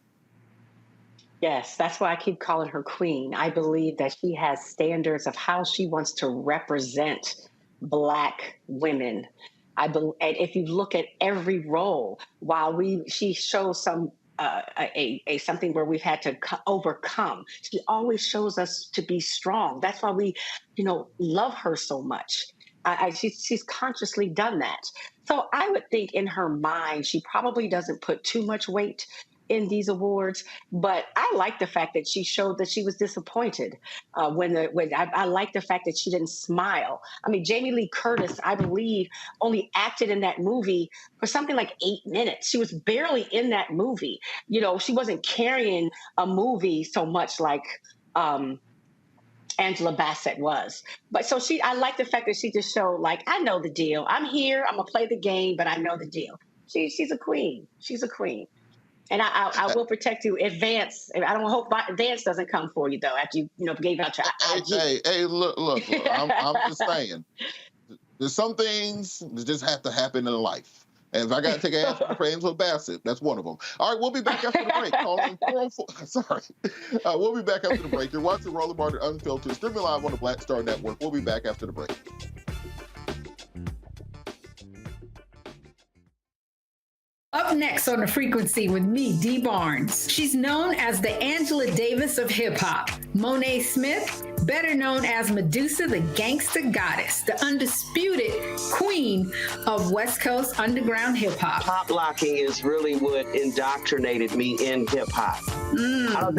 Yes, that's why I keep calling her queen. I believe that she has standards of how she wants to represent Black women. And if you look at every role, while she shows some something where we've had to overcome, she always shows us to be strong. That's why we, love her so much. She's consciously done that. So I would think in her mind, she probably doesn't put too much weight in these awards, but I like the fact that she showed that she was disappointed I like the fact that she didn't smile. I mean, Jamie Lee Curtis, I believe, only acted in that movie for something like 8 minutes. She was barely in that movie. She wasn't carrying a movie so much like Angela Bassett was. But so I like the fact that she just showed, like, I know the deal. I'm here. I'm gonna play the game, but I know the deal. She's a queen. She's a queen. And I will protect you if Vance. I don't hope Vance doesn't come for you though after you gave out your IG. Hey, look. I'm just saying. There's some things that just have to happen in life. And if I got to take an answer for Angela Bassett, that's one of them. All right, we'll be back after the break. We'll be back after the break. You're watching Roland Martin Unfiltered, streaming live on the Black Star Network. We'll be back after the break. Up next on The Frequency with me, Dee Barnes. She's known as the Angela Davis of hip-hop. Monet Smith, better known as Medusa, the gangsta goddess, the undisputed queen of West Coast underground hip-hop. Pop locking is really what indoctrinated me in hip-hop. I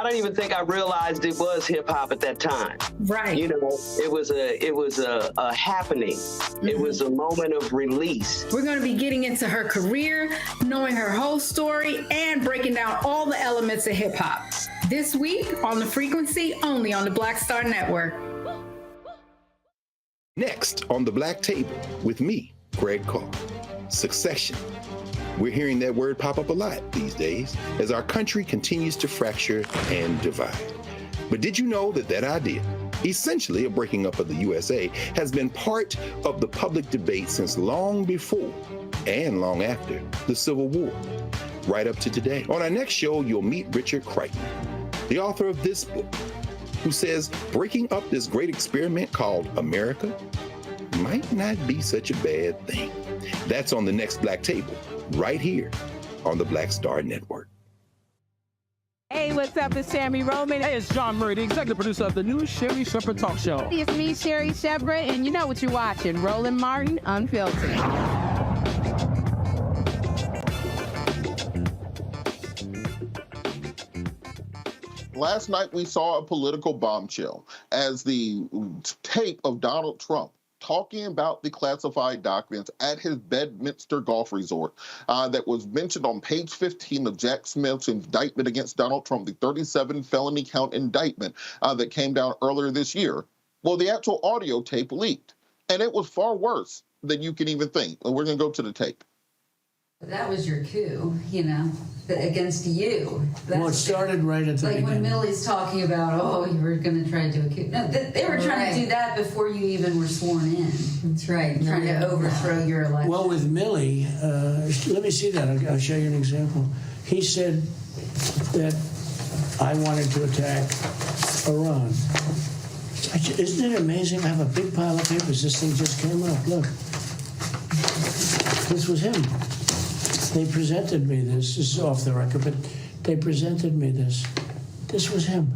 don't even think I realized it was hip-hop at that time. Right. It was a happening. Mm-hmm. It was a moment of release. We're going to be getting into her career, knowing her whole story, and breaking down all the elements of hip-hop. This week on The Frequency, only on the Black Star Network. Next on The Black Table with me, Greg Carr. Succession. We're hearing that word pop up a lot these days as our country continues to fracture and divide. But did you know that idea, essentially a breaking up of the USA, has been part of the public debate since long before and long after the Civil War, right up to today? On our next show, you'll meet Richard Crichton, the author of this book, who says breaking up this great experiment called America might not be such a bad thing. That's on the next Black Table, right here on the Black Star Network. Hey, what's up? It's Sammy Roman. Hey, it's John Murray, the executive producer of the new Sherry Shepherd Talk Show. It's me, Sherry Shepherd, and you know what you're watching, Roland Martin Unfiltered. Last night, we saw a political bombshell as the tape of Donald Trump talking about the classified documents at his Bedminster Golf Resort that was mentioned on page 15 of Jack Smith's indictment against Donald Trump, the 37 felony count indictment that came down earlier this year. Well, the actual audio tape leaked, and it was far worse than you can even think. And we're going to go to the tape. That was your coup, against you. Well, it started right at the beginning. Like when Millie's talking about, you were going to try to do a coup. No, they were trying to do that before you even were sworn in. That's right. Trying to overthrow your election. Well, with Millie, let me see that. I'll show you an example. He said that I wanted to attack Iran. Isn't it amazing? I have a big pile of papers. This thing just came up. Look. This was him. They presented me this. This is off the record, but they presented me this. This was him.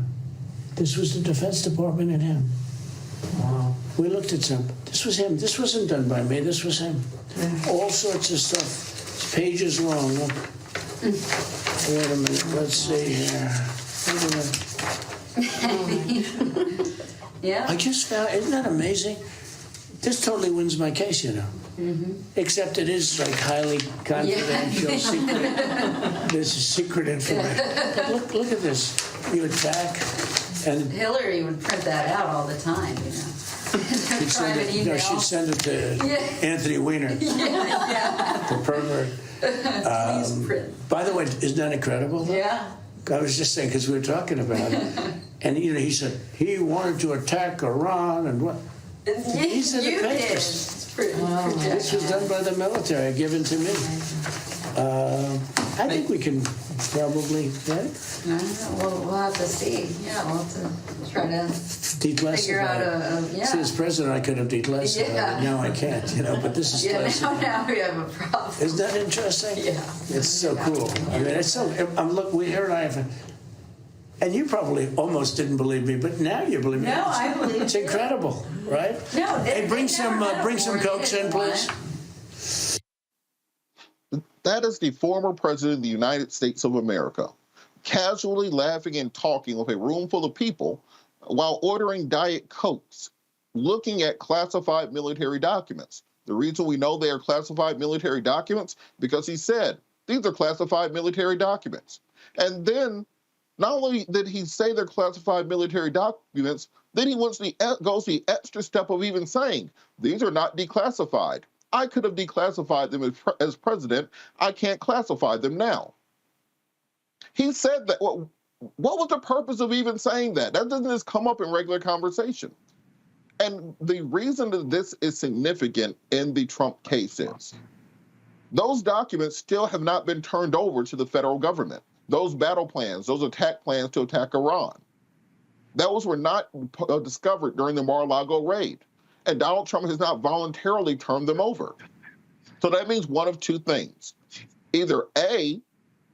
This was the Defense Department and him. Wow. We looked at some. This was him. This wasn't done by me. This was him. All sorts of stuff. It's pages long. Look. Wait a minute. Let's see here. Yeah. I just found, isn't that amazing? This totally wins my case, Mm-hmm. Except it is like highly confidential, secret. This is secret information. But look at this. You attack And Hillary would print that out all the time, she'd send it, she'd send it to Anthony Weiner, the pervert. By the way, isn't that incredible? Yeah. I was just saying, because we were talking about it, and he said he wanted to attack Iran and what? These are the papers. This was done by the military, given to me. I think we can probably, right? We'll have to see. Yeah, we'll have to try to figure out See, as president, I could have declassified it. Now I can't, but this is classified. Now we have a problem. Isn't that interesting? Yeah. It's so cool. I mean, it's so. Look, here and I have. And you probably almost didn't believe me, but now you believe me. No, I believe it's incredible, right? No, hey, bring some Cokes in, please. That is the former president of the United States of America, casually laughing and talking with a room full of people while ordering Diet Cokes, looking at classified military documents. The reason we know they are classified military documents, because he said, these are classified military documents. And then, not only did he say they're classified military documents, then he goes the extra step of even saying, these are not declassified. I could have declassified them as president. I can't classify them now. He said that. What was the purpose of even saying that? That doesn't just come up in regular conversation. And the reason that this is significant in the Trump case is those documents still have not been turned over to the federal government. Those battle plans, those attack plans to attack Iran, those were not discovered during the Mar-a-Lago raid. And Donald Trump has not voluntarily turned them over. So that means one of two things. Either A,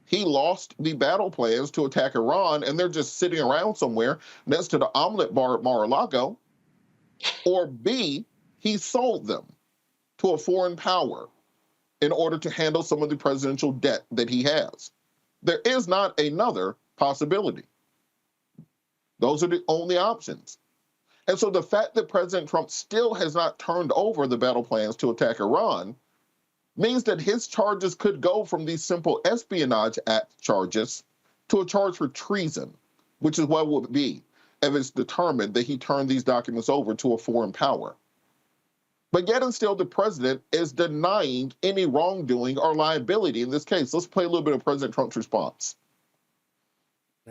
he lost the battle plans to attack Iran and they're just sitting around somewhere next to the omelet bar at Mar-a-Lago, or B, he sold them to a foreign power in order to handle some of the presidential debt that he has. There is not another possibility. Those are the only options. And so the fact that President Trump still has not turned over the battle plans to attack Iran means that his charges could go from these simple Espionage Act charges to a charge for treason, which is what it would be if it's determined that he turned these documents over to a foreign power. But yet and still, the president is denying any wrongdoing or liability in this case. Let's play a little bit of President Trump's response.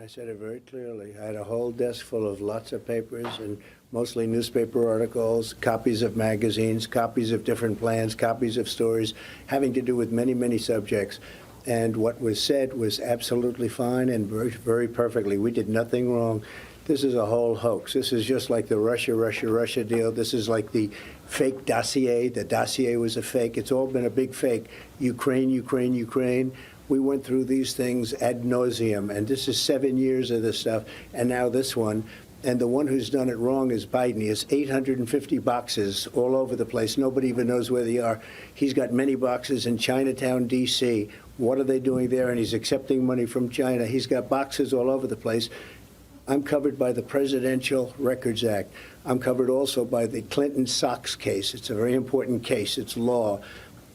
I said it very clearly. I had a whole desk full of lots of papers and mostly newspaper articles, copies of magazines, copies of different plans, copies of stories having to do with many, many subjects. And what was said was absolutely fine and very, very perfectly. We did nothing wrong. This is a whole hoax. This is just like the Russia deal. This is like the fake dossier. The dossier was a fake. It's all been a big fake. Ukraine. We went through these things ad nauseum, and this is 7 years of this stuff, and now this one. And the one who's done it wrong is Biden. He has 850 boxes all over the place. Nobody even knows where they are. He's got many boxes in Chinatown, D.C. What are they doing there? And he's accepting money from China. He's got boxes all over the place. I'm covered by the Presidential Records Act. I'm covered also by the Clinton Sox case. It's a very important case. It's law.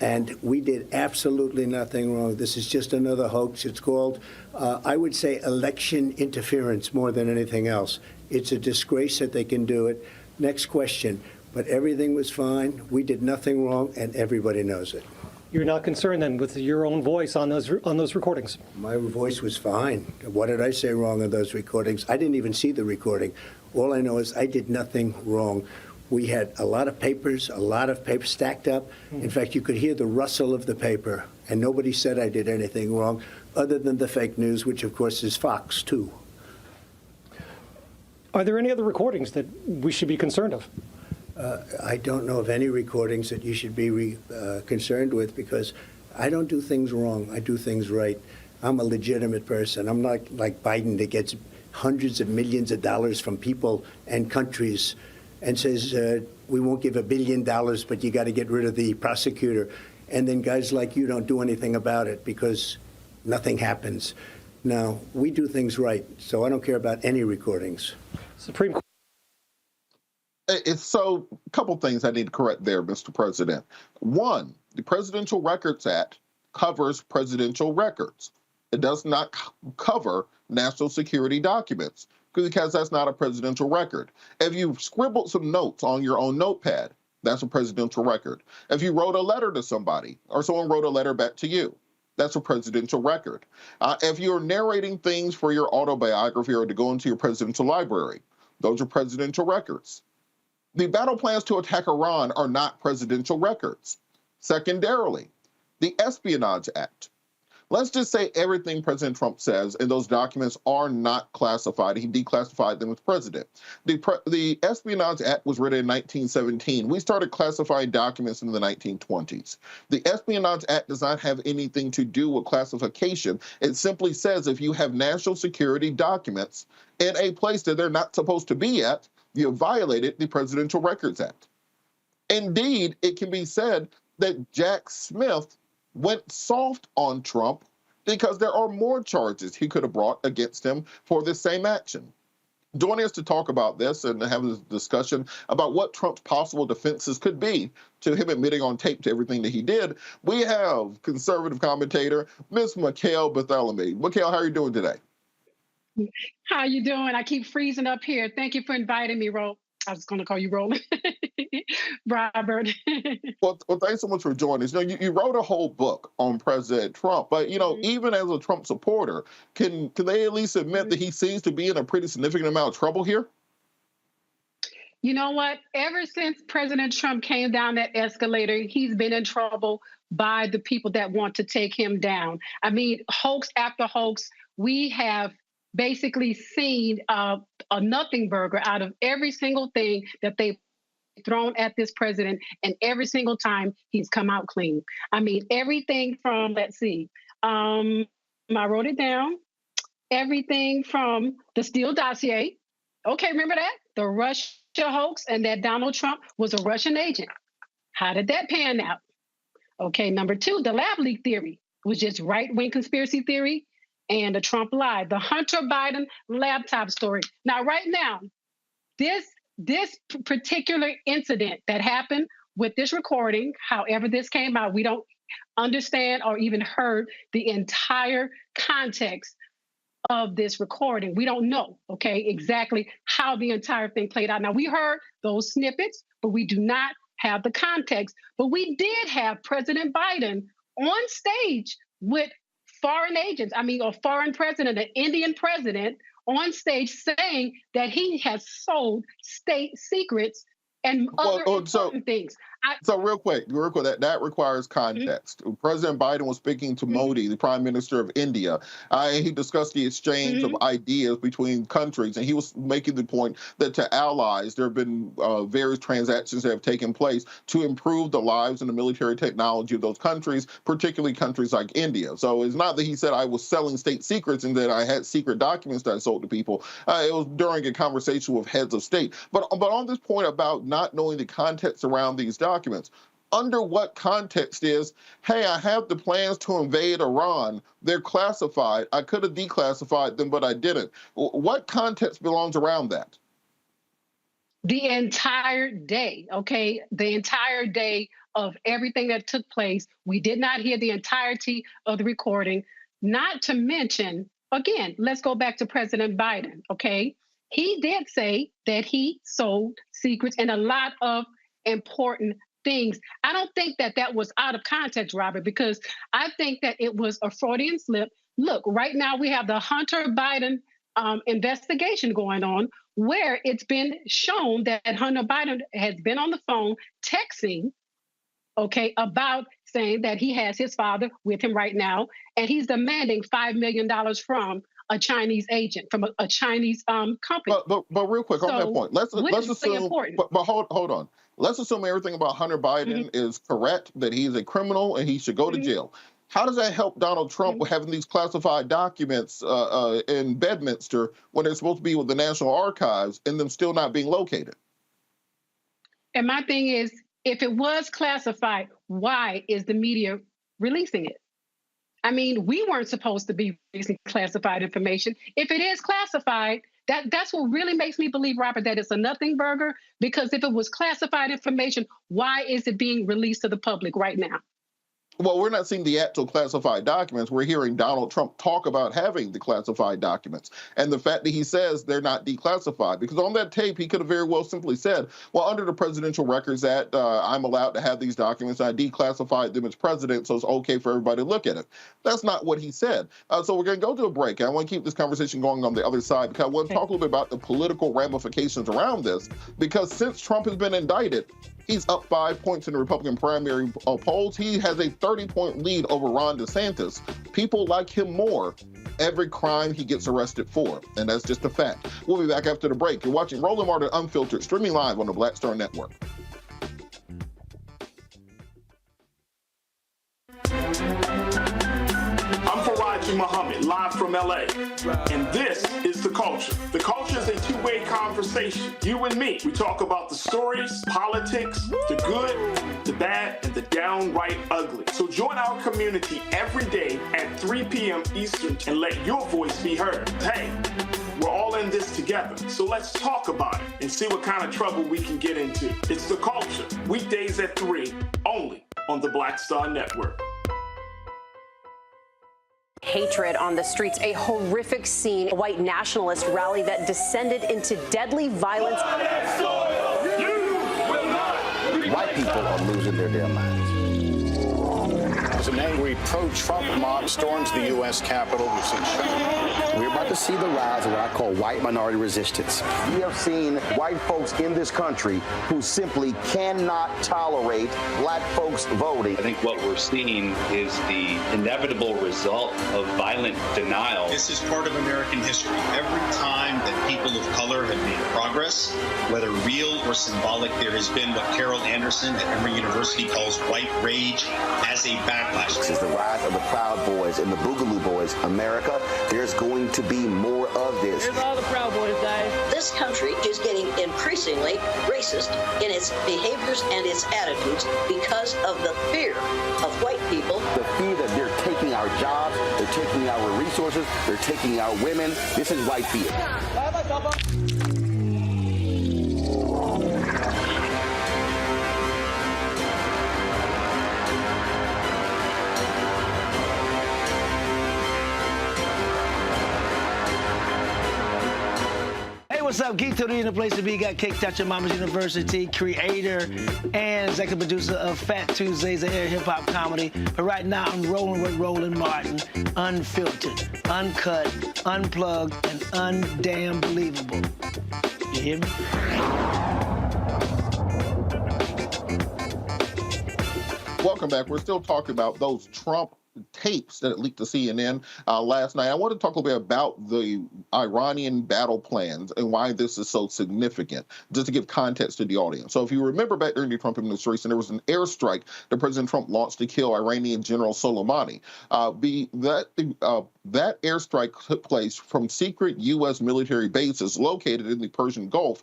And we did absolutely nothing wrong. This is just another hoax. It's called, I would say, election interference more than anything else. It's a disgrace that they can do it. Next question. But everything was fine. We did nothing wrong, and everybody knows it. You're not concerned then with your own voice on those recordings? My voice was fine. What did I say wrong on those recordings? I didn't even see the recording. All I know is I did nothing wrong. We had a lot of papers stacked up. In fact, you could hear the rustle of the paper, and nobody said I did anything wrong, other than the fake news, which, of course, is Fox, too. Are there any other recordings that we should be concerned of? I don't know of any recordings that you should be concerned with, because I don't do things wrong. I do things right. I'm a legitimate person. I'm not like Biden that gets hundreds of millions of dollars from people and countries and says, we won't give $1 billion, but you got to get rid of the prosecutor. And then guys like you don't do anything about it because nothing happens. No, we do things right, so I don't care about any recordings. Supreme Court. It's so, a couple things I need to correct there, Mr. President. One, the Presidential Records Act covers presidential records. It does not cover national security documents. because that's not a presidential record. If you scribbled some notes on your own notepad, that's a presidential record. If you wrote a letter to somebody or someone wrote a letter back to you, that's a presidential record. If you're narrating things for your autobiography or to go into your presidential library, those are presidential records. The battle plans to attack Iran are not presidential records. Secondarily, the Espionage Act. Let's just say everything President Trump says in those documents are not classified. He declassified them as president. The Espionage Act was written in 1917. We started classifying documents in the 1920s. The Espionage Act does not have anything to do with classification. It simply says if you have national security documents in a place that they're not supposed to be at, you have violated the Presidential Records Act. Indeed, it can be said that Jack Smith went soft on Trump because there are more charges he could have brought against him for this same action. Joining us to talk about this and have this discussion about what Trump's possible defenses could be to him admitting on tape to everything that he did, we have conservative commentator Ms. Mikhail Barthelemy. Mikhail, how are you doing today? How you doing? I keep freezing up here. Thank you for inviting me, I was going to call you Roland. Robert. Well, thanks so much for joining us. You wrote a whole book on President Trump, but even as a Trump supporter, can they at least admit that he seems to be in a pretty significant amount of trouble here? You know what? Ever since President Trump came down that escalator, he's been in trouble by the people that want to take him down. I mean, hoax after hoax. We have basically seen a nothing burger out of every single thing that they've thrown at this president, and every single time he's come out clean. I mean, everything from, let's see, I wrote it down, everything from the Steele dossier. Okay, remember that? The Russia hoax and that Donald Trump was a Russian agent. How did that pan out? Okay, number two, the lab leak theory was just right-wing conspiracy theory and the Trump lie. The Hunter Biden laptop story. Now, right now, this particular incident that happened with this recording, however this came out, we don't understand or even heard the entire context of this recording. We don't know, okay, exactly how the entire thing played out. Now, we heard those snippets, but we do not have the context. But we did have President Biden on stage with foreign agents, a foreign president, an Indian president, on stage saying that he has sold state secrets and other important things. So real quick, that requires context. President Biden was speaking to Modi, the Prime Minister of India. He discussed the exchange of ideas between countries, and he was making the point that to allies, there have been various transactions that have taken place to improve the lives and the military technology of those countries, particularly countries like India. So it's not that he said I was selling state secrets and that I had secret documents that I sold to people. It was during a conversation with heads of state. But on this point about not knowing the context around these documents, under what context is, hey, I have the plans to invade Iran. They're classified. I could have declassified them, but I didn't. What context belongs around that? The entire day, okay? The entire day of everything that took place. We did not hear the entirety of the recording. Not to mention, again, let's go back to President Biden, okay? He did say that he sold secrets and a lot of important things. I don't think that was out of context, Robert, because I think that it was a Freudian slip. Look, right now we have the Hunter Biden investigation going on where it's been shown that Hunter Biden has been on the phone texting, okay, about saying that he has his father with him right now, and he's demanding $5 million from a Chinese agent, from a Chinese company. But real quick, on that point, let's assume, but hold on. Let's assume everything about Hunter Biden is correct, that he's a criminal and he should go to jail. How does that help Donald Trump with having these classified documents in Bedminster when they're supposed to be with the National Archives and them still not being located? And my thing is, if it was classified, why is the media releasing it? I mean, we weren't supposed to be releasing classified information. If it is classified, that's what really makes me believe, Robert, that it's a nothing burger, because if it was classified information, why is it being released to the public right now? Well, we're not seeing the actual classified documents. We're hearing Donald Trump talk about having the classified documents. And the fact that he says they're not declassified, because on that tape, he could have very well simply said, well, under the Presidential Records Act, I'm allowed to have these documents. I declassified them as president, so it's okay for everybody to look at it. That's not what he said. So we're going to go to a break. I want to keep this conversation going on the other side, because I want to talk a little bit about the political ramifications around this, because since Trump has been indicted, he's up 5 points in the Republican primary polls. He has a 30-point lead over Ron DeSantis. People like him more every crime he gets arrested for, and that's just a fact. We'll be back after the break. You're watching Roland Martin Unfiltered, streaming live on the Black Star Network. I'm Faraji Muhammad, live from LA. And this is The Culture. The Culture is a two-way conversation. You and me. We talk about the stories, politics, the good, the bad, and the downright ugly. So join our community every day at 3 p.m. Eastern and let your voice be heard. Hey, we're all in this together. So let's talk about it and see what kind of trouble we can get into. It's The Culture. Weekdays at 3, only on the Black Star Network. Hatred on the streets, a horrific scene, a white nationalist rally that descended into deadly violence. White people are losing their damn minds. An angry pro-Trump mob storms the U.S. Capitol. We're about to see the rise of what I call white minority resistance. We have seen white folks in this country who simply cannot tolerate black folks voting. I think what we're seeing is the inevitable result of violent denial. This is part of American history. Every time that people of color have made progress, whether real or symbolic, there has been what Carol Anderson at Emory University calls white rage as a backlash. This is the rise of the Proud Boys and the Boogaloo Boys. America, there's going to be more of this. Here's all the Proud Boys, guys. This country is getting increasingly racist in its behaviors and its attitudes because of the fear of white people. The fear that they're taking our jobs, they're taking our resources, they're taking our women. This is white fear. What's up? Geek Tony in the place to be. Got kicked out your mama's university, creator and executive producer of Fat Tuesdays, an air hip-hop comedy. But right now, I'm rolling with Roland Martin, unfiltered, uncut, unplugged, and undamn believable. You hear me? Welcome back. We're still talking about those Trump tapes that leaked to CNN last night. I want to talk a little bit about the Iranian battle plans and why this is so significant, just to give context to the audience. So if you remember back during the Trump administration, there was an airstrike that President Trump launched to kill Iranian General Soleimani. That airstrike took place from secret U.S. military bases located in the Persian Gulf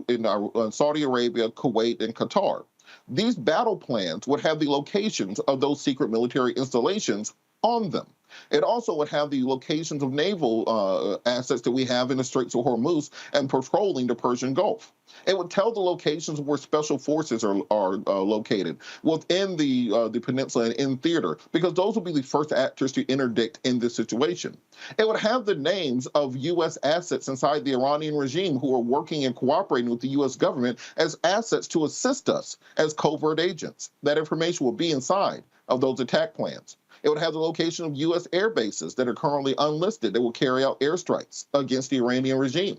in Saudi Arabia, Kuwait, and Qatar. These battle plans would have the locations of those secret military installations on them. It also would have the locations of naval assets that we have in the Straits of Hormuz and patrolling the Persian Gulf. It would tell the locations where special forces are located within the peninsula and in theater, because those will be the first actors to interdict in this situation. It would have the names of U.S. assets inside the Iranian regime who are working and cooperating with the U.S. government as assets to assist us as covert agents. That information will be inside of those attack plans. It would have the location of U.S. air bases that are currently unlisted that will carry out airstrikes against the Iranian regime.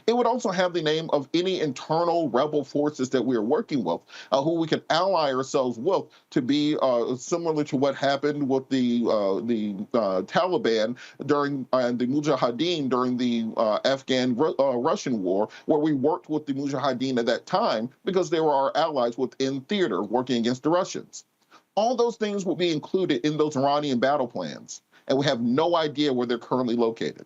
It would also have the name of any internal rebel forces that we are working with, who we can ally ourselves with to be similar to what happened with the Taliban during the Mujahideen during the Afghan-Russian war, where we worked with the Mujahideen at that time because they were our allies within theater working against the Russians. All those things will be included in those Iranian battle plans, and we have no idea where they're currently located.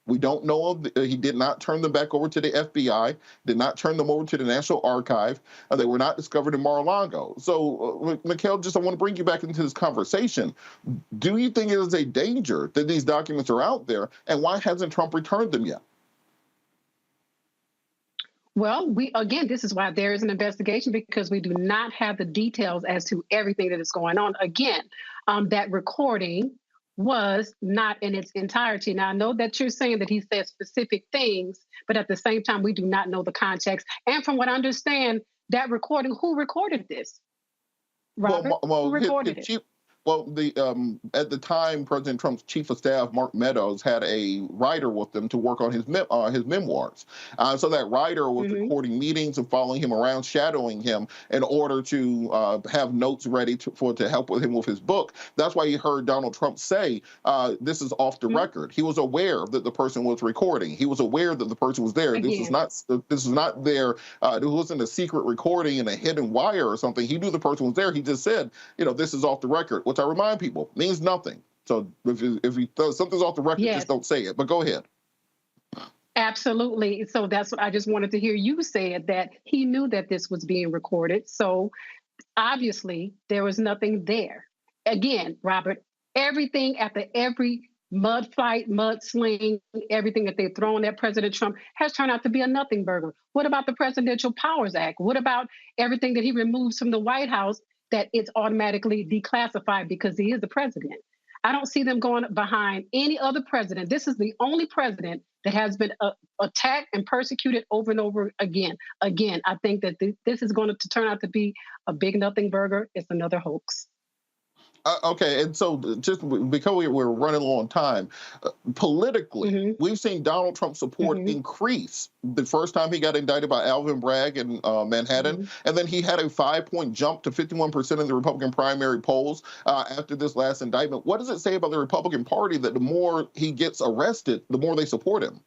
We don't know. He did not turn them back over to the FBI, did not turn them over to the National Archive. They were not discovered in Mar-a-Lago. So, Mikhail, I want to bring you back into this conversation. Do you think it is a danger that these documents are out there, and why hasn't Trump returned them yet? Well, this is why there is an investigation, because we do not have the details as to everything that is going on. Again, that recording was not in its entirety. Now, I know that you're saying that he said specific things, but at the same time, we do not know the context. And from what I understand, that recording, who recorded this? Robert, who recorded it? At the time, President Trump's chief of staff, Mark Meadows, had a writer with them to work on his memoirs. So that writer was recording meetings and following him around, shadowing him in order to have notes ready to help with him with his book. That's why you heard Donald Trump say, this is off the record. He was aware that the person was recording. He was aware that the person was there. This is not there. It wasn't a secret recording in a hidden wire or something. He knew the person was there. He just said, this is off the record. Which I remind people means nothing. So if something's off the record, just don't say it. But go ahead. Absolutely. So that's what I just wanted to hear you say, that he knew that this was being recorded. So obviously there was nothing there. Again, Robert, everything after every mud fight, mudsling, everything that they've thrown at President Trump has turned out to be a nothing burger. What about the Presidential Powers Act? What about everything that he removes from the White House, that it's automatically declassified because he is the president? I don't see them going behind any other president. This is the only president that has been attacked and persecuted over and over again. Again, I think that this is going to turn out to be a big nothing burger. It's another hoax. Okay, and so just because we're running low on time, politically, we've seen Donald Trump's support increase. The first time he got indicted by Alvin Bragg in Manhattan, and then he had a 5-point jump to 51% in the Republican primary polls after this last indictment. What does it say about the Republican Party that the more he gets arrested, the more they support him?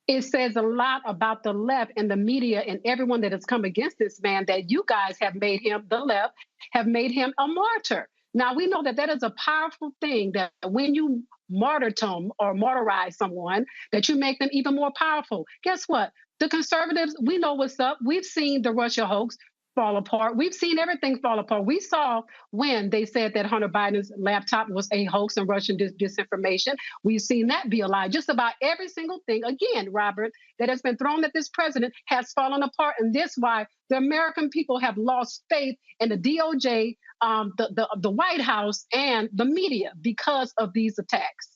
It says a lot about the left and the media and everyone that has come against this man, that you guys have made him, the left, have made him a martyr. Now, we know that that is a powerful thing, that when you martyrdom or martyrize someone, that you make them even more powerful. Guess what? The conservatives, we know what's up. We've seen the Russia hoax fall apart. We've seen everything fall apart. We saw when they said that Hunter Biden's laptop was a hoax and Russian disinformation. We've seen that be a lie. Just about every single thing, again, Robert, that has been thrown at this president has fallen apart. And this is why the American people have lost faith in the DOJ, the White House, and the media because of these attacks.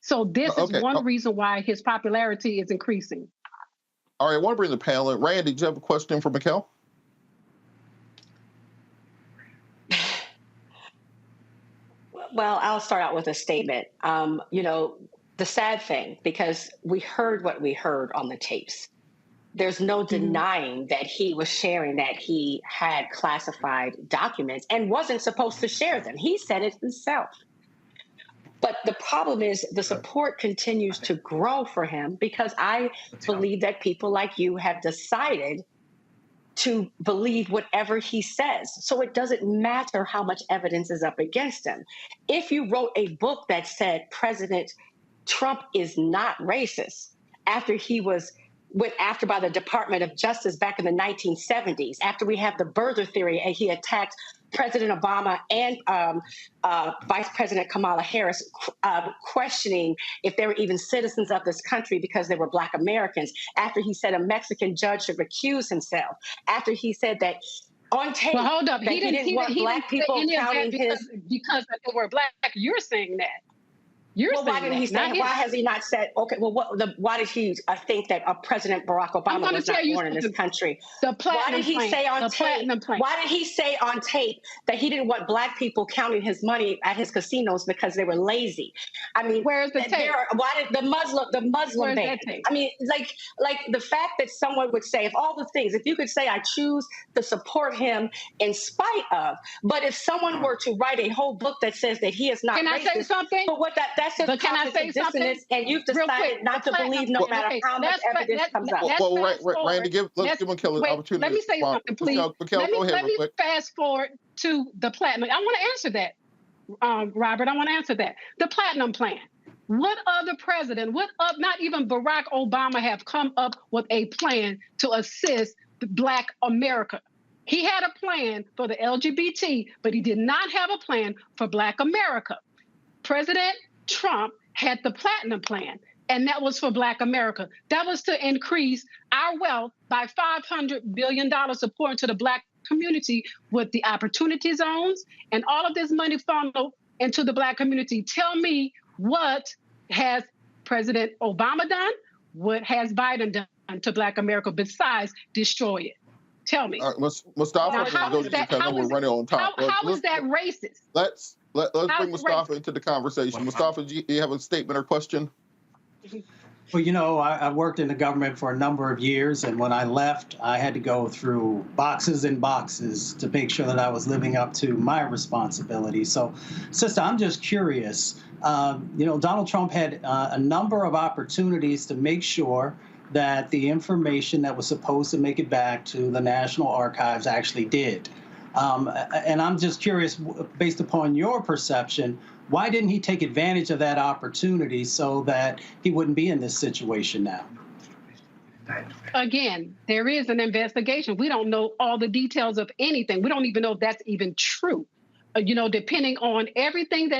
So this is one reason why his popularity is increasing. All right, I want to bring the panel in. Randy, did you have a question for Mikkel? Well, I'll start out with a statement. The sad thing, because we heard what we heard on the tapes. There's no denying that he was sharing that he had classified documents and wasn't supposed to share them. He said it himself. But the problem is the support continues to grow for him, because I believe that people like you have decided to believe whatever he says. So it doesn't matter how much evidence is up against him. If you wrote a book that said President Trump is not racist, after he was went after by the Department of Justice back in the 1970s, after we have the birther theory, and he attacked President Obama and Vice President Kamala Harris, questioning if they were even citizens of this country because they were Black Americans, after he said a Mexican judge should recuse himself, after he said that on tape, well, hold up. He didn't want Black people counting because they were Black. You're saying that. Why didn't he say? Why has he not said? Okay, well, why did he think that President Barack Obama was not born in this country? Why did he say on tape? Why did he say on tape that he didn't want Black people counting his money at his casinos because they were lazy? I mean, where's the tape? Why did the Muslim ban? I mean, like the fact that someone would say, if you could say I choose to support him in spite of, but if someone were to write a whole book that says that he is not Can racist, I say something? But what that's just can I say something? And you've decided not to believe no matter how much evidence comes out. Randy, let's give Mikkel an opportunity. Let me say something, please. Let me fast forward to the platinum. I want to answer that, Robert. I want to answer that. The platinum plan. What other president, not even Barack Obama, have come up with a plan to assist Black America? He had a plan for the LGBT, but he did not have a plan for Black America. President Trump had the platinum plan. And that was for Black America. That was to increase our wealth by $500 billion to pour into the Black community with the opportunity zones and all of this money funneled into the Black community. Tell me, what has President Obama done? What has Biden done to Black America besides destroy it? Tell me. Mustafa, Now, how is that racist? Let's bring Mustafa into the conversation. Mustafa, do you have a statement or question? Well, you know, I worked in the government for a number of years, and when I left, I had to go through boxes and boxes to make sure that I was living up to my responsibilities. So, sister, I'm just curious. You know, Donald Trump had a number of opportunities to make sure that the information that was supposed to make it back to the National Archives actually did. And I'm just curious, based upon your perception, why didn't he take advantage of that opportunity so that he wouldn't be in this situation now? Again, there is an investigation. We don't know all the details of anything. We don't even know if that's even true. You know, depending on everything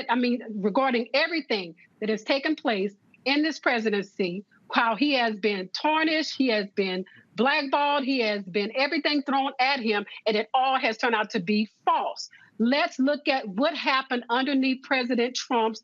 regarding everything that has taken place in this presidency, how he has been tarnished, he has been blackballed, he has been everything thrown at him, and it all has turned out to be false. Let's look at what happened underneath President Trump's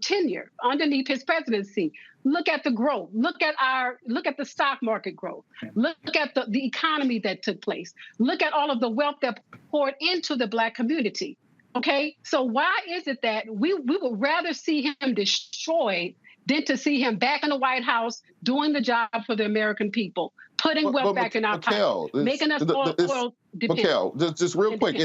tenure, underneath his presidency. Look at the growth. Look at the stock market growth. Look at the economy that took place. Look at all of the wealth that poured into the Black community. Okay, so why is it that we would rather see him destroyed than to see him back in the White House doing the job for the American people, putting wealth back in our pocket, making us oil dependent? Mikhail, just real quick,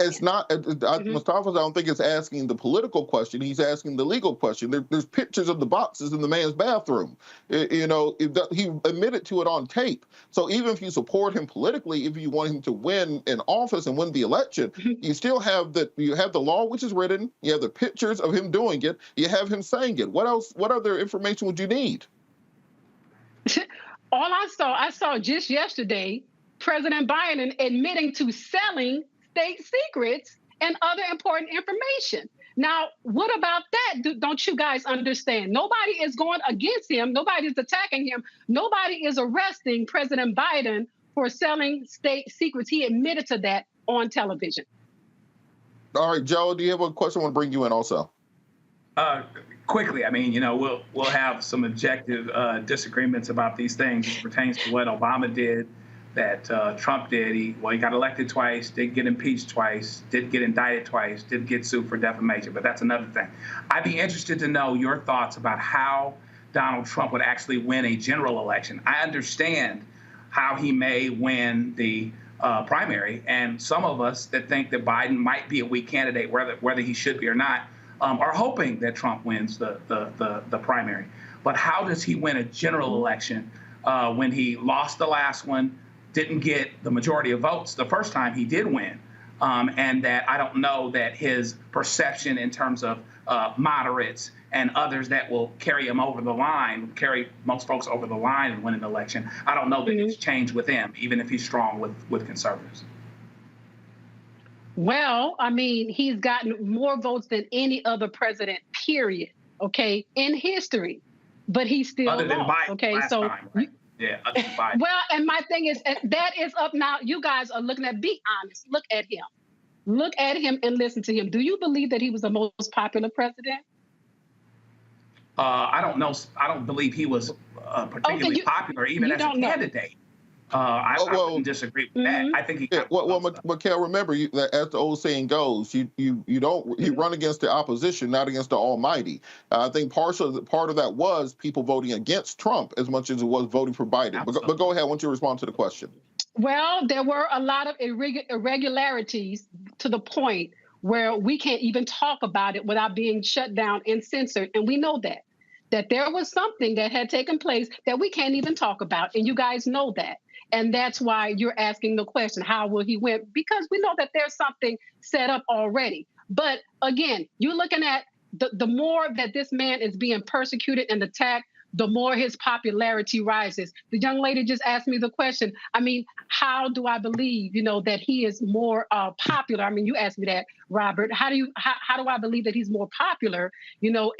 it's not, Mustafa, I don't think it's asking the political question. He's asking the legal question. There's pictures of the boxes in the man's bathroom. You know, he admitted to it on tape. So even if you support him politically, if you want him to win in office and win the election, you still have the law, which is written. You have the pictures of him doing it. You have him saying it. What else? What other information would you need? All I saw just yesterday, President Biden admitting to selling state secrets and other important information. Now, what about that? Don't you guys understand? Nobody is going against him. Nobody is attacking him. Nobody is arresting President Biden for selling state secrets. He admitted to that on television. All right, Joe, do you have a question? I want to bring you in also. Quickly, I mean, you know, we'll have some objective disagreements about these things as pertains to what Obama did, that Trump did. He got elected twice, did get impeached twice, did get indicted twice, did get sued for defamation, but that's another thing. I'd be interested to know your thoughts about how Donald Trump would actually win a general election. I understand how he may win the primary, and some of us that think that Biden might be a weak candidate, whether he should be or not, are hoping that Trump wins the primary. But how does he win a general election when he lost the last one, didn't get the majority of votes the first time he did win, and that I don't know that his perception in terms of moderates and others that will carry him over the line, carry most folks over the line and win an election, I don't know that it's changed with him, even if he's strong with conservatives. Well, I mean, he's gotten more votes than any other president, period, okay, in history. But he's still other than lost, Biden okay? last So time, right? Yeah, other than Biden. Well, and my thing is, that is up now. You guys are looking at, be honest, look at him. Look at him and listen to him. Do you believe that he was the most popular president? I don't know. I don't believe he was particularly popular, even as a candidate. I wouldn't disagree with that. I think he. Mikhail, remember that as the old saying goes, you run against the opposition, not against the Almighty. I think part of that was people voting against Trump as much as it was voting for Biden. But go ahead. I want you to respond to the question. Well, there were a lot of irregularities to the point where we can't even talk about it without being shut down and censored, and we know that there was something that had taken place that we can't even talk about, and you guys know that. And that's why you're asking the question, how will he win? Because we know that there's something set up already. But again, you're looking at the more that this man is being persecuted and attacked, the more his popularity rises. The young lady just asked me the question. I mean, how do I believe, that he is more popular? I mean, you asked me that, Robert. How do I believe that he's more popular,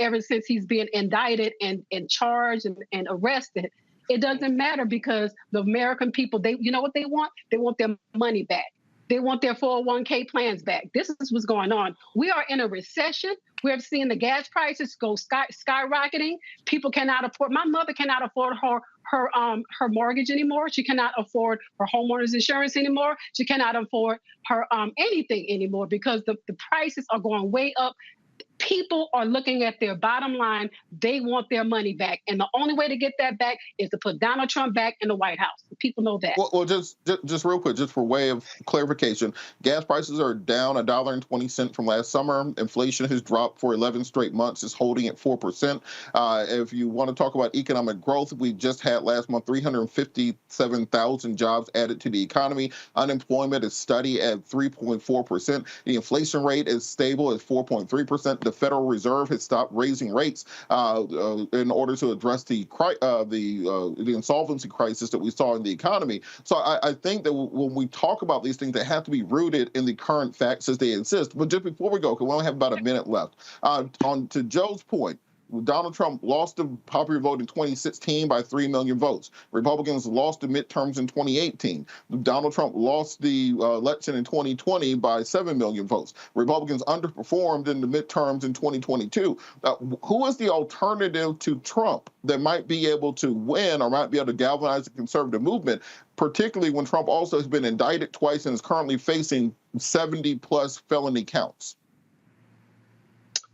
ever since he's been indicted and charged and arrested? It doesn't matter, because the American people, you know what they want? They want their money back. They want their 401k plans back. This is what's going on. We are in a recession. We're seeing the gas prices go skyrocketing. People cannot afford. My mother cannot afford her mortgage anymore. She cannot afford her homeowner's insurance anymore. She cannot afford her anything anymore, because the prices are going way up. People are looking at their bottom line. They want their money back. And the only way to get that back is to put Donald Trump back in the White House. People know that. Well, just real quick, just for way of clarification, gas prices are down $1.20 from last summer. Inflation has dropped for 11 straight months. It's holding at 4%. If you want to talk about economic growth, we just had last month 357,000 jobs added to the economy. Unemployment is steady at 3.4%. The inflation rate is stable at 4.3%. The Federal Reserve has stopped raising rates in order to address the insolvency crisis that we saw in the economy. So I think that when we talk about these things, they have to be rooted in the current facts as they exist. But just before we go, because we only have about a minute left, to Joe's point, Donald Trump lost the popular vote in 2016 by 3 million votes. Republicans lost the midterms in 2018. Donald Trump lost the election in 2020 by 7 million votes. Republicans underperformed in the midterms in 2022. Who is the alternative to Trump that might be able to win or might be able to galvanize the conservative movement, particularly when Trump also has been indicted twice and is currently facing 70-plus felony counts?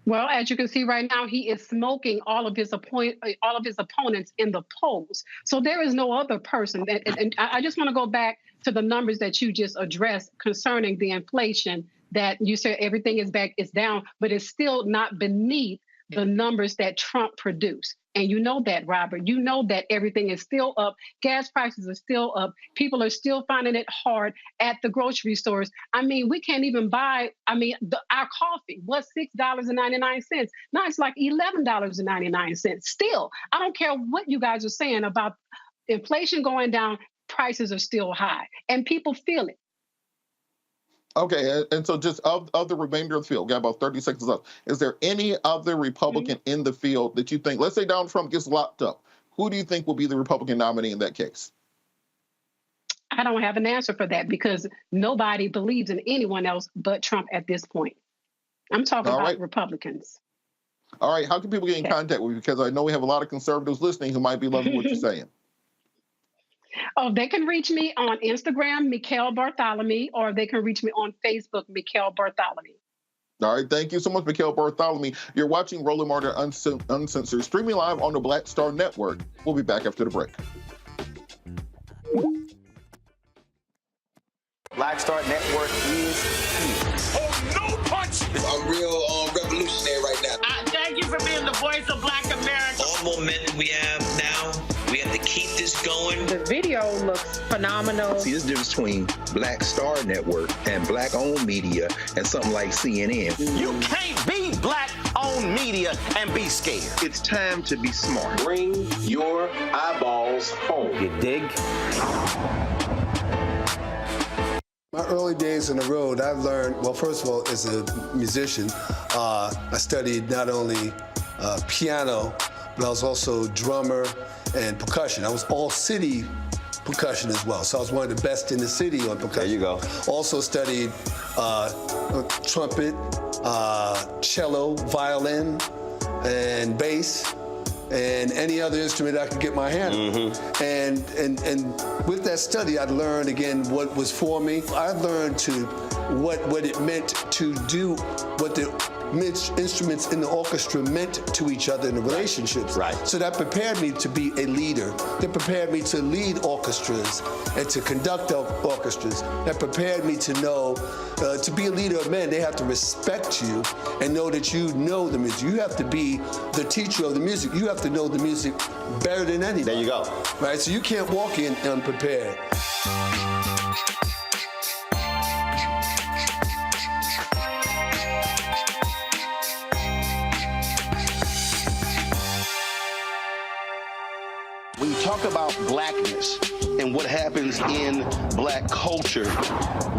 Well, as you can see right now, he is smoking all of his opponents in the polls. So there is no other person. And I just want to go back to the numbers that you just addressed concerning the inflation, that you said everything is back, it's down, but it's still not beneath the numbers that Trump produced. And you know that, Robert. You know that everything is still up. Gas prices are still up. People are still finding it hard at the grocery stores. I mean, we can't even buy, our coffee was $6.99. Now it's like $11.99. Still, I don't care what you guys are saying about inflation going down, prices are still high, and people feel it. Okay, and so just of the remainder of the field, got about 30 seconds left. Is there any other Republican in the field that you think, let's say Donald Trump gets locked up, who do you think will be the Republican nominee in that case? I don't have an answer for that, because nobody believes in anyone else but Trump at this point. I'm talking about Republicans. All right, how can people get in contact with you? Because I know we have a lot of conservatives listening who might be loving what you're saying. Oh, they can reach me on Instagram, Mikhail Bartholomew, or they can reach me on Facebook, Mikhail Bartholomew. All right, thank you so much, Mikhail Bartholomew. You're watching Roland Martin Uncensored, streaming live on the Black Star Network. We'll be back after the break. Black Star Network is here. Oh, no punch! I'm real revolutionary right now. Thank you for being the voice of Black America. All momentum we have now, we have to keep this going. The video looks phenomenal. See, there's a difference between Black Star Network and Black-owned media and something like CNN. You can't be Black-owned media and be scared. It's time to be smart. Bring your eyeballs home. You dig? My early days on the road, I learned, well, first of all, as a musician, I studied not only piano, but I was also drummer and percussion. I was all city percussion as well. So I was one of the best in the city on percussion. There you go. Also studied trumpet, cello, violin, and bass, and any other instrument I could get my hand on. And with that study, I learned again what was for me. I learned what it meant to do what the instruments in the orchestra meant to each other in the relationships. Right. So that prepared me to be a leader. That prepared me to lead orchestras and to conduct orchestras. That prepared me to know, to be a leader of men, they have to respect you and know that you know the music. You have to be the teacher of the music. You have to know the music better than anybody. There you go. Right, so you can't walk in unprepared. talk about blackness and what happens in black culture,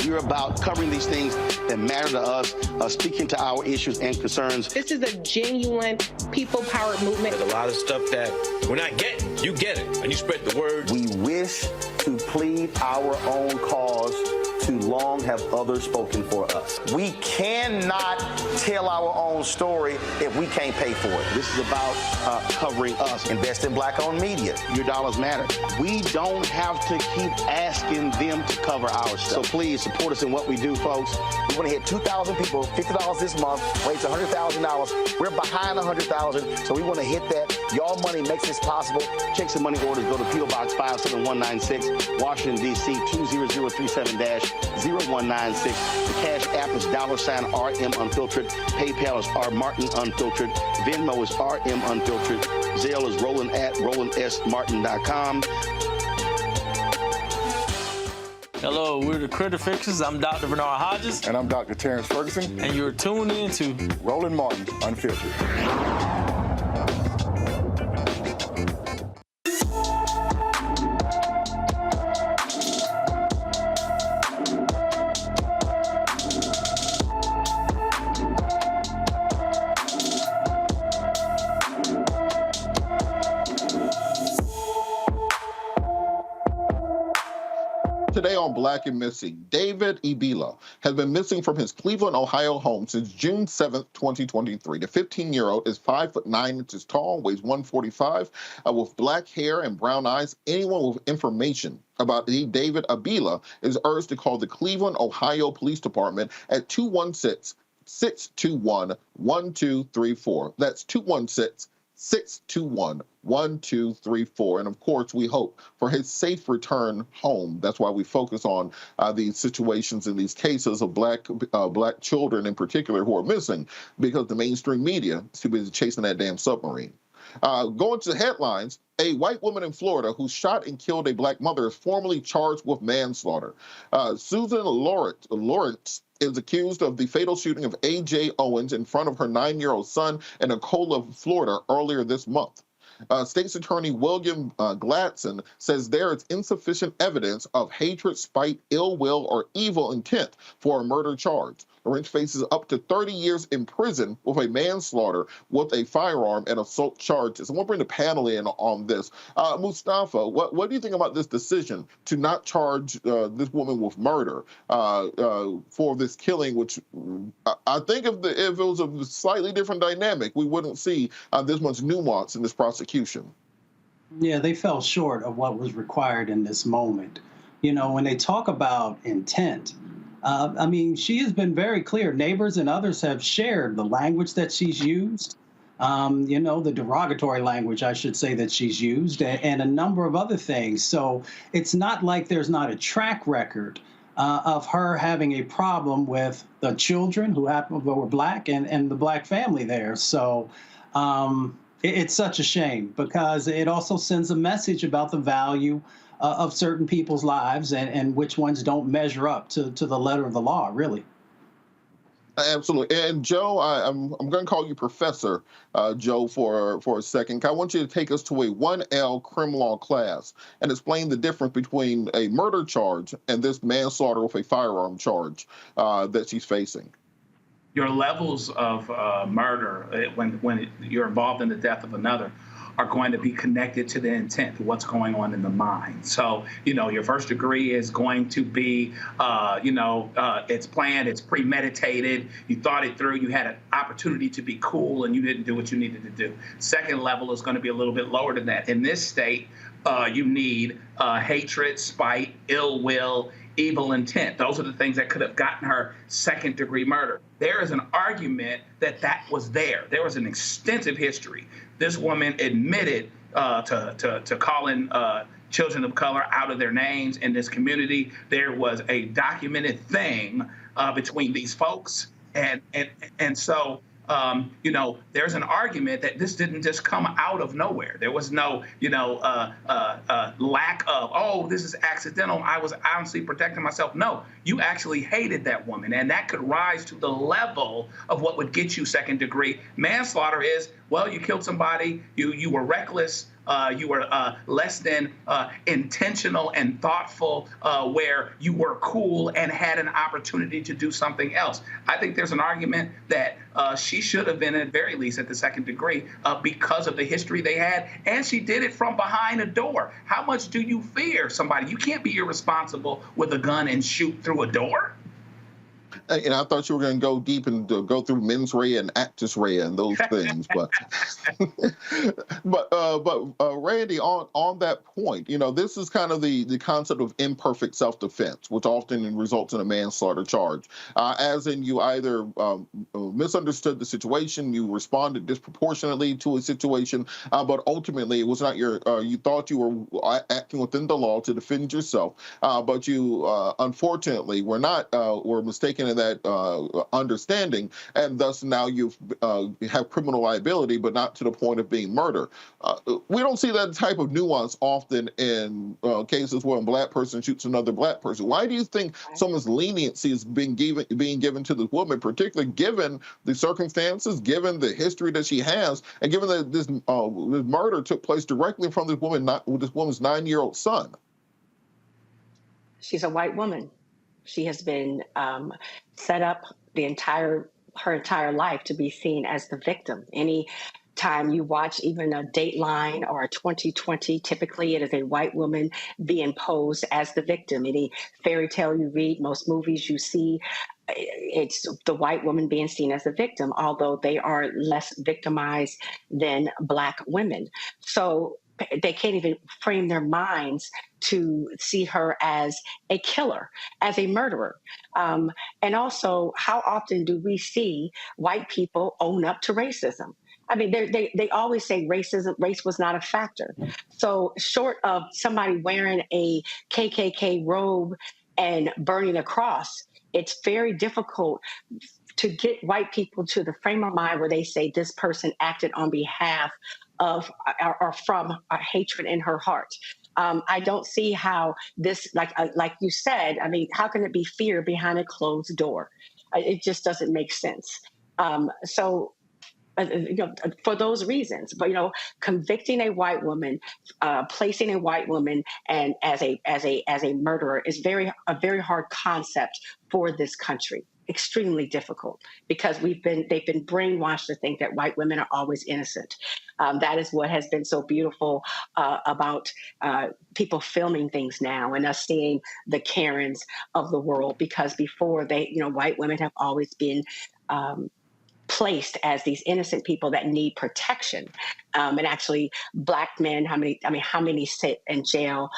we're about covering these things that matter to us, speaking to our issues and concerns. This is a genuine people-powered movement. There's a lot of stuff that we're not getting. You get it, and you spread the word. We wish to plead our own cause. Too long have others spoken for us. We cannot tell our own story if we can't pay for it. This is about covering us. Invest in black-owned media. Your dollars matter. We don't have to keep asking them to cover our stuff. So please support us in what we do, folks. We want to hit 2,000 people, $50 this month, raise $100,000. We're behind 100,000, so we want to hit that. Y'all money makes this possible. Checks and money orders go to P.O. Box 57196, Washington, D.C. 20037-0196. The Cash App is $RM Unfiltered. PayPal is R Martin Unfiltered. Venmo is RM Unfiltered. Zelle is Roland at RolandSMartin.com. Hello, we're the Critter Fixers. I'm Dr. Bernard Hodges. And I'm Dr. Terrence Ferguson. And you're tuned in to Roland Martin Unfiltered. Today on Black and Missing, David Ibila has been missing from his Cleveland, Ohio home since June 7th, 2023. The 15-year-old is 5'9" tall, weighs 145, with black hair and brown eyes. Anyone with information about David Ibila is urged to call the Cleveland, Ohio Police Department at 216-621-1234. That's 216-621-1234. And of course, we hope for his safe return home. That's why we focus on these situations and these cases of black children in particular who are missing, because the mainstream media is too busy chasing that damn submarine. Going to the headlines, a white woman in Florida who shot and killed a black mother is formally charged with manslaughter. Susan Lawrence is accused of the fatal shooting of A.J. Owens in front of her 9-year-old son in Ocala, Florida, earlier this month. State's Attorney William Gladson says there is insufficient evidence of hatred, spite, ill will, or evil intent for a murder charge. Lawrence faces up to 30 years in prison with a manslaughter with a firearm and assault charges. I want to bring the panel in on this. Mustafa, what do you think about this decision to not charge this woman with murder for this killing, which I think if it was a slightly different dynamic, we wouldn't see this much nuance in this prosecution? Yeah, they fell short of what was required in this moment. You know, when they talk about intent, I mean, she has been very clear. Neighbors and others have shared the language that she's used, you know, the derogatory language, I should say, that she's used, and a number of other things. So it's not like there's not a track record of her having a problem with the children who were black and the black family there. So it's such a shame, because it also sends a message about the value of certain people's lives and which ones don't measure up to the letter of the law, really. Absolutely. And Joe, I'm going to call you Professor Joe for a second. I want you to take us to a 1L crim law class and explain the difference between a murder charge and this manslaughter with a firearm charge that she's facing. Your levels of murder, when you're involved in the death of another, are going to be connected to the intent of what's going on in the mind. So, you know, your first degree is going to be, it's planned, it's premeditated, you thought it through, you had an opportunity to be cool, and you didn't do what you needed to do. Second level is going to be a little bit lower than that. In this state, you need hatred, spite, ill will, evil intent. Those are the things that could have gotten her second-degree murder. There is an argument that was there. There was an extensive history. This woman admitted to calling children of color out of their names in this community. There was a documented thing between these folks, and so there's an argument that this didn't just come out of nowhere. There was no, lack of, oh, this is accidental, I was honestly protecting myself. No, you actually hated that woman, and that could rise to the level of what would get you second degree. Manslaughter is, well, you killed somebody, you were reckless, you were less than intentional and thoughtful, where you were cool and had an opportunity to do something else. I think there's an argument that she should have been, at very least, at the second degree because of the history they had, and she did it from behind a door. How much do you fear somebody? You can't be irresponsible with a gun and shoot through a door. And I thought you were going to go deep and go through mens rea and actus rea and those things, but Randy, on that point, this is kind of the concept of imperfect self-defense, which often results in a manslaughter charge, as in you either misunderstood the situation, you responded disproportionately to a situation, but ultimately it was not you thought you were acting within the law to defend yourself, but you unfortunately were mistaken in that understanding, and thus now you have criminal liability, but not to the point of being murder. We don't see that type of nuance often in cases where a black person shoots another black person. Why do you think so much leniency is being given to this woman, particularly given the circumstances, given the history that she has, and given that this murder took place directly in front of this woman's 9-year-old son? She's a white woman. She has been set up her entire life to be seen as the victim. Any time you watch even a Dateline or a 2020, typically it is a white woman being posed as the victim. Any fairy tale you read, most movies you see, it's the white woman being seen as a victim, although they are less victimized than Black women. So they can't even frame their minds to see her as a killer, as a murderer. And also, how often do we see white people own up to racism? I mean, they always say race was not a factor. So short of somebody wearing a KKK robe and burning a cross, it's very difficult to get white people to the frame of mind where they say this person acted on behalf of or from a hatred in her heart. I don't see how this, like you said, I mean, how can it be fear behind a closed door? It just doesn't make sense. For those reasons, but convicting a white woman, placing a white woman and as a murderer is a very hard concept for this country. Extremely difficult because they've been brainwashed to think that white women are always innocent. That is what has been so beautiful about people filming things now and us seeing the Karens of the world, because before white women have always been placed as these innocent people that need protection. And actually Black men, how many sit in jail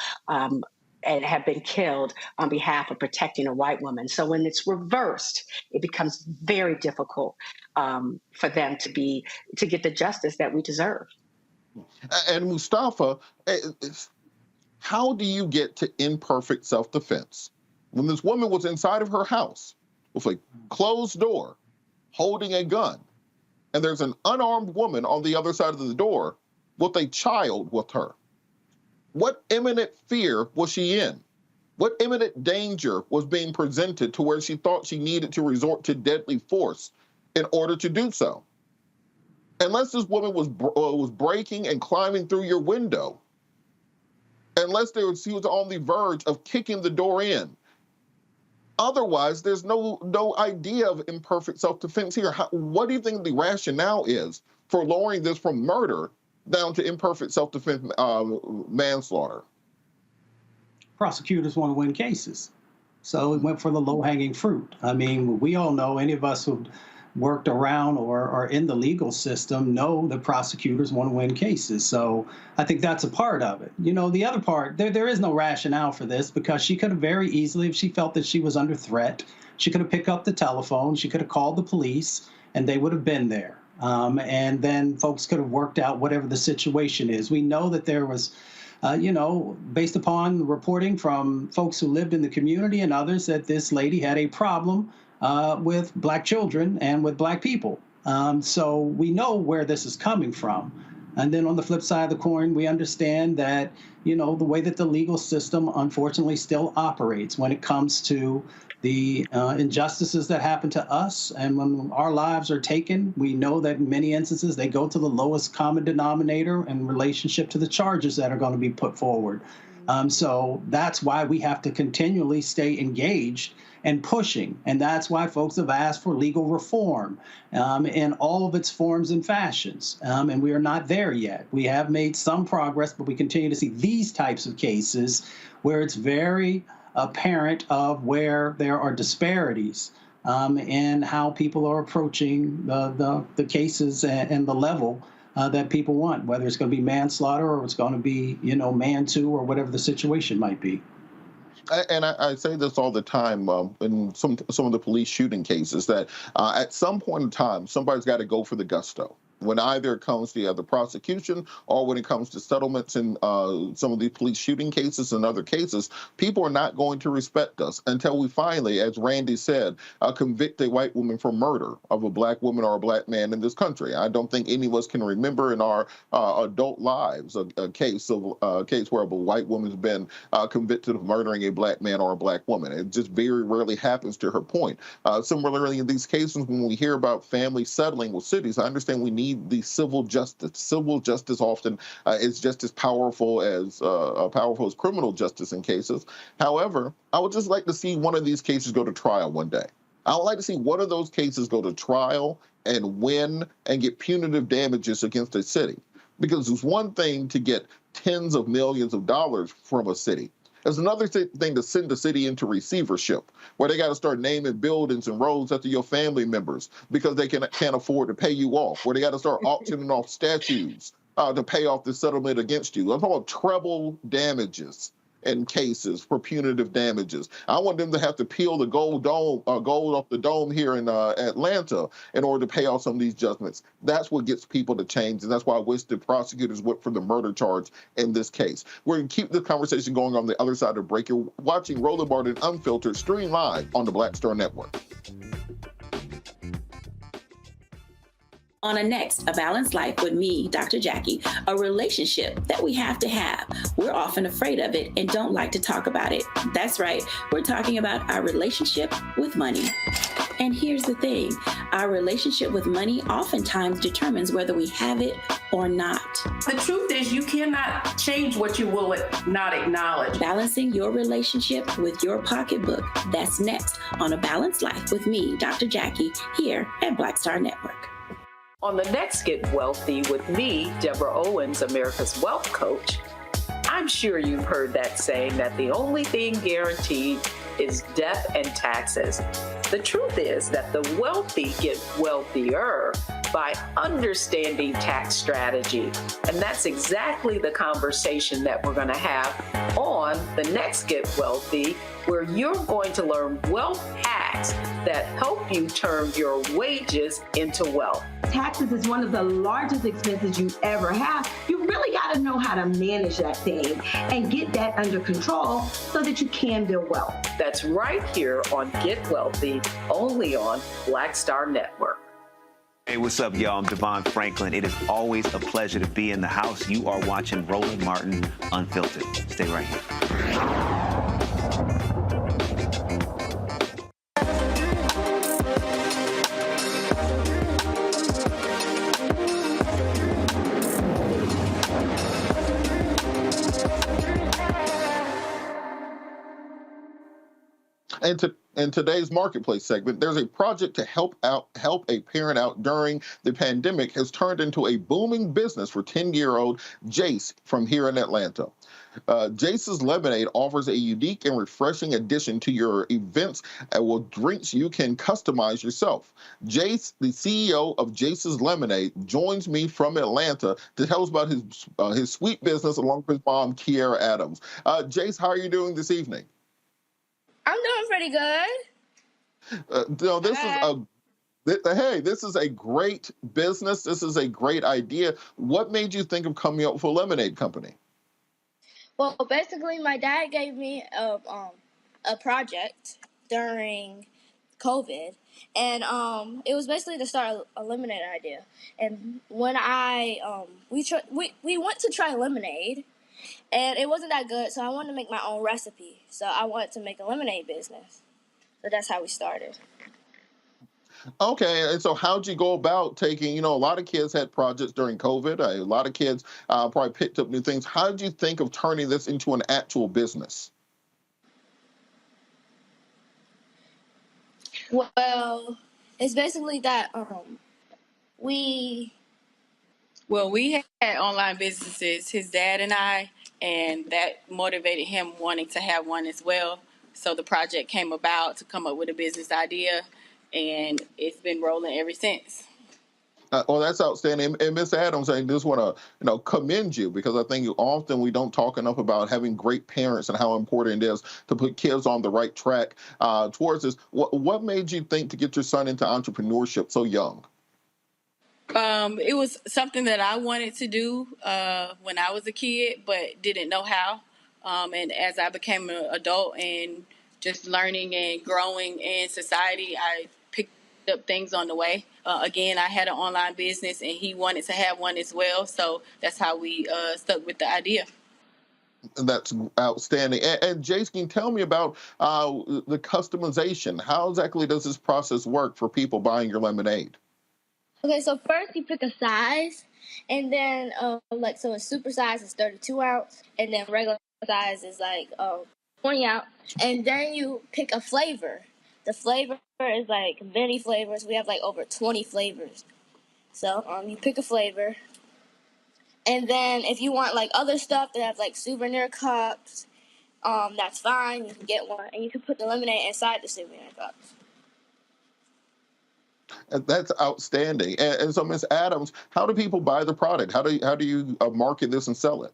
and have been killed on behalf of protecting a white woman. So when it's reversed, it becomes very difficult for them to get the justice that we deserve. And Mustafa, how do you get to imperfect self-defense? When this woman was inside of her house with a closed door, holding a gun, and there's an unarmed woman on the other side of the door with a child with her. What imminent fear was she in? What imminent danger was being presented to where she thought she needed to resort to deadly force in order to do so? Unless this woman was breaking and climbing through your window, unless she was on the verge of kicking the door in. Otherwise, there's no idea of imperfect self-defense here. What do you think the rationale is for lowering this from murder down to imperfect self-defense manslaughter? Prosecutors want to win cases. So it went for the low-hanging fruit. I mean, we all know, any of us who've worked around or are in the legal system know that prosecutors want to win cases. So I think that's a part of it. The other part, there is no rationale for this, because she could have very easily, if she felt that she was under threat, she could have picked up the telephone, she could have called the police, and they would have been there. And then folks could have worked out whatever the situation is. We know that there was, based upon reporting from folks who lived in the community and others, that this lady had a problem with Black children and with Black people. So we know where this is coming from. And then on the flip side of the coin, we understand that, the way that the legal system unfortunately still operates when it comes to the injustices that happen to us. And when our lives are taken, we know that in many instances they go to the lowest common denominator in relationship to the charges that are going to be put forward. So that's why we have to continually stay engaged and pushing. And that's why folks have asked for legal reform in all of its forms and fashions. And we are not there yet. We have made some progress, but we continue to see these types of cases where it's very apparent of where there are disparities in how people are approaching the cases and the level that people want, whether it's going to be manslaughter or it's going to be, man-to or whatever the situation might be. And I say this all the time in some of the police shooting cases, that at some point in time, somebody's got to go for the gusto. When either it comes to the prosecution or when it comes to settlements in some of these police shooting cases and other cases, people are not going to respect us until we finally, as Randy said, convict a white woman for murder of a black woman or a black man in this country. I don't think any of us can remember in our adult lives a case where a white woman's been convicted of murdering a black man or a black woman. It just very rarely happens, to her point. Similarly, in these cases, when we hear about families settling with cities, I understand we need the civil justice. Civil justice often is just as powerful as criminal justice in cases. However, I would just like to see one of these cases go to trial one day. I would like to see one of those cases go to trial and win and get punitive damages against a city. Because it's one thing to get tens of millions of dollars from a city. It's another thing to send the city into receivership, where they got to start naming buildings and roads after your family members because they can't afford to pay you off, where they got to start auctioning off statues to pay off the settlement against you. I'm talking about treble damages in cases for punitive damages. I want them to have to peel the gold off the dome here in Atlanta in order to pay off some of these judgments. That's what gets people to change, and that's why I wish the prosecutors went for the murder charge in this case. We're going to keep the conversation going on the other side of the break. You're watching Roland Martin Unfiltered, stream live on the Black Star Network. On A Balanced Life with me, Dr. Jackie, a relationship that we have to have. We're often afraid of it and don't like to talk about it. That's right, we're talking about our relationship with money. And here's the thing, our relationship with money oftentimes determines whether we have it or not. The truth is you cannot change what you will not acknowledge. Balancing your relationship with your pocketbook. That's next on A Balanced Life with me, Dr. Jackie, here at Black Star Network. On the next Get Wealthy with me, Deborah Owens, America's Wealth Coach, I'm sure you've heard that saying that the only thing guaranteed is death and taxes. The truth is that the wealthy get wealthier by understanding tax strategy. And that's exactly the conversation that we're going to have on the next Get Wealthy, where you're going to learn wealth hacks that help you turn your wages into wealth. Taxes is one of the largest expenses you ever have. You really got to know how to manage that thing and get that under control so that you can build wealth. That's right here on Get Wealthy, only on Black Star Network. Hey, what's up, y'all? I'm Devon Franklin. It is always a pleasure to be in the house. You are watching Roland Martin Unfiltered. Stay right here. In today's marketplace segment, there's a project to help a parent out during the pandemic has turned into a booming business for 10-year-old Jace from here in Atlanta. Jace's Lemonade offers a unique and refreshing addition to your events with drinks you can customize yourself. Jace, the CEO of Jace's Lemonade, joins me from Atlanta to tell us about his sweet business along with his mom, Kiera Adams. Jace, how are you doing this evening? I'm doing pretty good. This is a great business. This is a great idea. What made you think of coming up with a lemonade company? Well, basically, my dad gave me a project during COVID, and it was basically to start a lemonade idea. And when we went to try lemonade, and it wasn't that good, so I wanted to make my own recipe. So I wanted to make a lemonade business. So that's how we started. Okay, and so how'd you go about taking, a lot of kids had projects during COVID. A lot of kids probably picked up new things. How did you think of turning this into an actual business? Well, it's basically that we Well, we had online businesses, his dad and I, and that motivated him wanting to have one as well. So the project came about to come up with a business idea, and it's been rolling ever since. Well, that's outstanding. And Ms. Adams, I just want to, commend you, because I think often we don't talk enough about having great parents and how important it is to put kids on the right track towards this. What made you think to get your son into entrepreneurship so young? It was something that I wanted to do when I was a kid, but didn't know how. And as I became an adult and just learning and growing in society, I picked up things on the way. Again, I had an online business, and he wanted to have one as well. So that's how we stuck with the idea. That's outstanding. And Jace, can you tell me about the customization? How exactly does this process work for people buying your lemonade? Okay, so first you pick a size, and then so a super size is 32 ounce, and then regular size is 20 ounce, and then you pick a flavor. The flavor is many flavors. We have over 20 flavors. So you pick a flavor, and then if you want other stuff that have souvenir cups, that's fine. You can get one, and you can put the lemonade inside the souvenir cups. That's outstanding. And so, Ms. Adams, how do people buy the product? How do you market this and sell it?